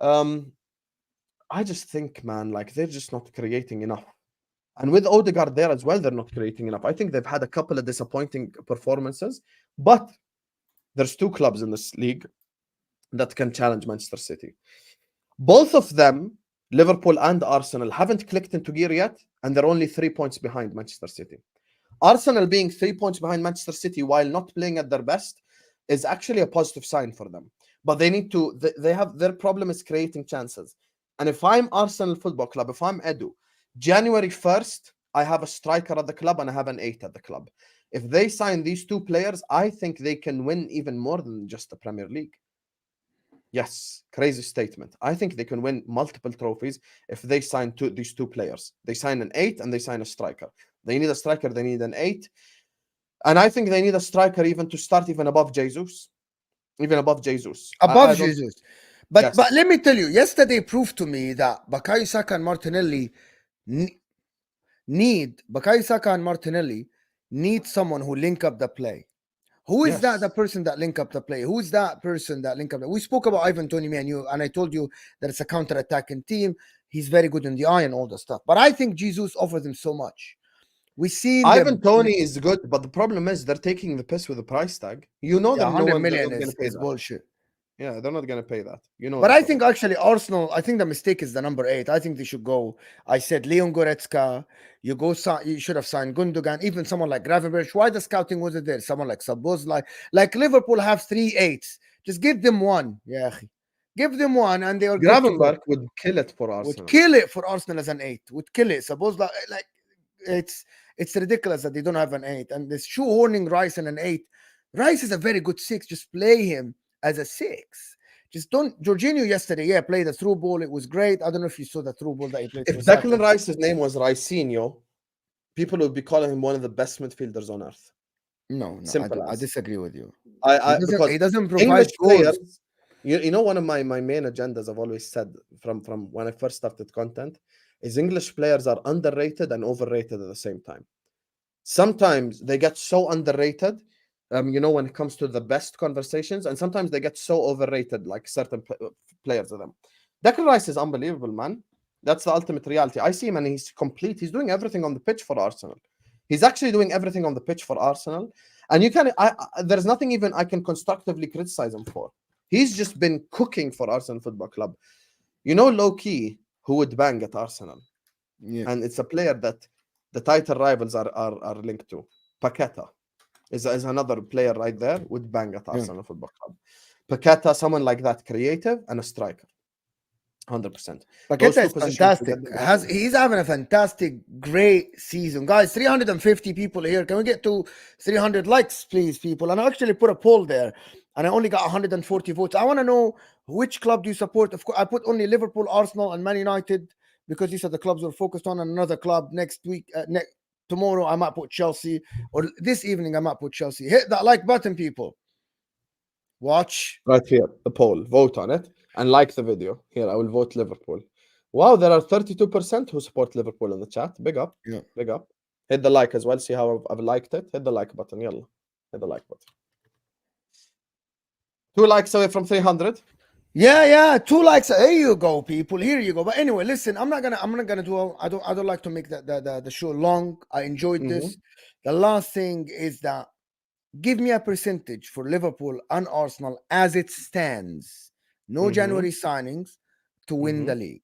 I just think, man, like they're just not creating enough. And with Odegaard there as well, they're not creating enough. I think they've had a couple of disappointing performances, but there's two clubs in this league that can challenge Manchester City. Both of them, Liverpool and Arsenal, haven't clicked into gear yet, and they're only 3 points behind Manchester City. Arsenal being 3 points behind Manchester City while not playing at their best is actually a positive sign for them. But they need to, they have, their problem is creating chances. And if I'm Arsenal Football Club, if I'm Edu, January 1st, I have a striker at the club and I have an 8 at the club. If they sign these two players, I think they can win even more than just the Premier League. Yes, crazy statement. I think they can win multiple trophies if they sign these two players. They sign an 8 and they sign a striker. They need a striker, they need an 8. And I think they need a striker even to start even above Jesus. Even above Jesus. Above Jesus. But let me tell you, yesterday proved to me that Bukayo Saka and Martinelli need someone who link up the play. Who is that? The person that link up the play. Who is that person that link up the? We spoke about Ivan Toney, me and you, and I told you that it's a counter-attacking team. He's very good in the eye and all the stuff. But I think Jesus offers him so much. We see Ivan Toney is good, but the problem is they're taking the piss with the price tag. You know that 100 million is bullshit. Yeah, they're not going to pay that. You know. But I think actually Arsenal, I think the mistake is the number 8. I think they should go. I said Leon Goretzka. You should have signed Gundogan. Even someone like Gravenberch. Why the scouting wasn't there? Someone like Szoboszlai. Like Liverpool have 3 8s. Just give them one. Yeah, give them one, and they are. Gravenberch would kill it for Arsenal. Would kill it for Arsenal as an 8. Would kill it. Szoboszlai, like it's ridiculous that they don't have an 8. And this shoehorning Rice in an 8. Rice is a very good 6. Just play him as a 6. Just don't. Jorginho yesterday, played a through ball. It was great. I don't know if you saw the through ball that he played. If Declan Rice's name was Ricinho, people would be calling him one of the best midfielders on earth. No, I disagree with you. Because he doesn't provide English goals. Players, you know, one of my main agendas I've always said from when I first started content is English players are underrated and overrated at the same time. Sometimes they get so underrated, when it comes to the best conversations, and sometimes they get so overrated, like certain players of them. Declan Rice is unbelievable, man. That's the ultimate reality. I see him and he's complete. He's doing everything on the pitch for Arsenal. He's actually doing everything on the pitch for Arsenal. And there's nothing even I can constructively criticize him for. He's just been cooking for Arsenal Football Club. Low-key, who would bang at Arsenal? Yeah. And it's a player that the title rivals are linked to. Paqueta is another player right there, would bang at Arsenal Football Club. Paqueta, someone like that, creative and a striker. 100%. Paqueta is fantastic. He's having a fantastic, great season. Guys, 350 people here. Can we get to 300 likes, please, people? And I actually put a poll there, and I only got 140 votes. I want to know which club do you support. Of course, I put only Liverpool, Arsenal, and Man United because these are the clubs we're focused on, and another club next week. tomorrow I might put Chelsea, or this evening I might put Chelsea. Hit that like button, people. Watch. Right here, the poll. Vote on it and like the video. Here, I will vote Liverpool. Wow, there are 32% who support Liverpool in the chat. Big up. Yeah. Big up. Hit the like as well. See how I've liked it. Hit the like button. Yalla. Hit the like button. 2 likes away from 300. Yeah, 2 likes. Here you go, people. Here you go. But anyway, listen, I'm not gonna do. I don't like to make the show long. I enjoyed this. The last thing is that give me a percentage for Liverpool and Arsenal as it stands. No January signings to win the league.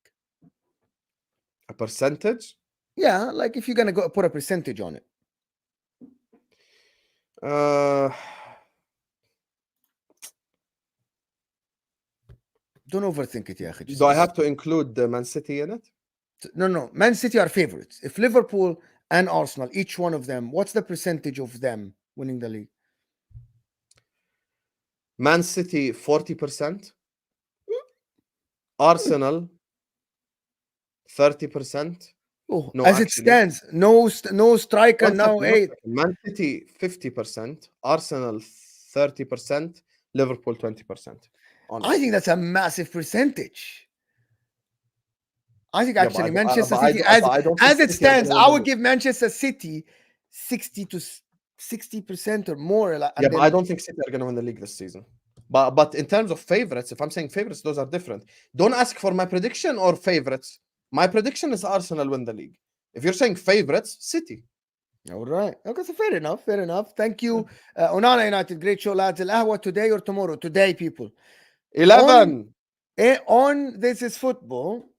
A percentage? Yeah, like if you're gonna go put a percentage on it. Don't overthink it, yeah. Do I have to include the Man City in it? No. Man City are favorites. If Liverpool and Arsenal, each one of them, what's the percentage of them winning the league? Man City 40%. Arsenal 30%. Oh, No, as it actually, stands, no striker, one no second, one 8. second. Man City 50%, Arsenal 30%, Liverpool 20%. I think that's a massive percentage. I think Yeah, actually but Manchester I City, don't think as it City are stands, gonna win I the would league. give Manchester City 60% or more. Yeah, but I don't think City are going to win the league this season. But in terms of favorites, if I'm saying favorites, those are different. Don't ask for my prediction or favorites. My prediction is Arsenal win the league. If you're saying favorites, City. All right. Okay, so fair enough. Thank you. Onana United, great show, lads. Al-Ahwa today or tomorrow? Today, people. 11. On This Is Football,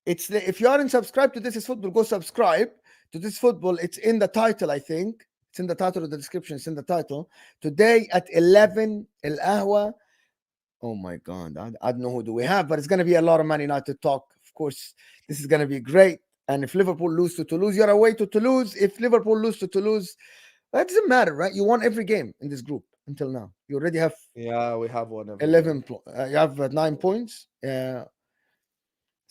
if you aren't subscribed to This Is Football, go subscribe to This Football. It's in the title, I think. It's in the title of the description. It's in the title. Today at 11, Al-Ahwa. Oh my God. I don't know who do we have, but it's going to be a lot of Man United talk. Of course, this is going to be great. And if Liverpool lose to Toulouse, you're away to Toulouse. If Liverpool lose to Toulouse, that doesn't matter, right? You won every game in this group until now. You already have We have one. 11. You have 9 points. So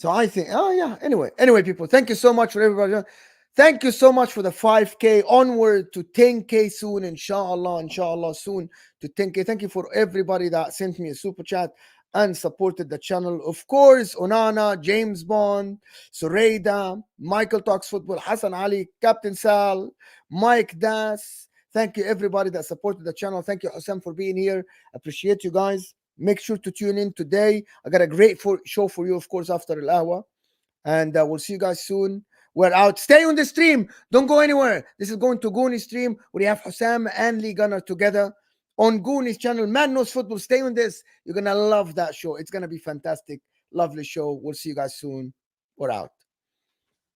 I think, Anyway, people, thank you so much for everybody. Thank you so much for the 5K, onward to 10K soon, inshallah soon to 10K. Thank you for everybody that sent me a super chat and supported the channel. Of course, Onana, James Bond, Sureda, Michael Talks Football, Hassan Ali, Captain Sal, Mike Das. Thank you everybody that supported the channel. Thank you, Hossein, for being here. Appreciate you guys. Make sure to tune in today. I got a great show for you, of course, after Al-Ahwa. And we'll see you guys soon. We're out. Stay on the stream. Don't go anywhere. This is going to Gooni's stream where you have Hussam and Lee Gunner together on Gooni's channel. Man Knows Football. Stay on this. You're going to love that show. It's going to be fantastic. Lovely show. We'll see you guys soon. We're out.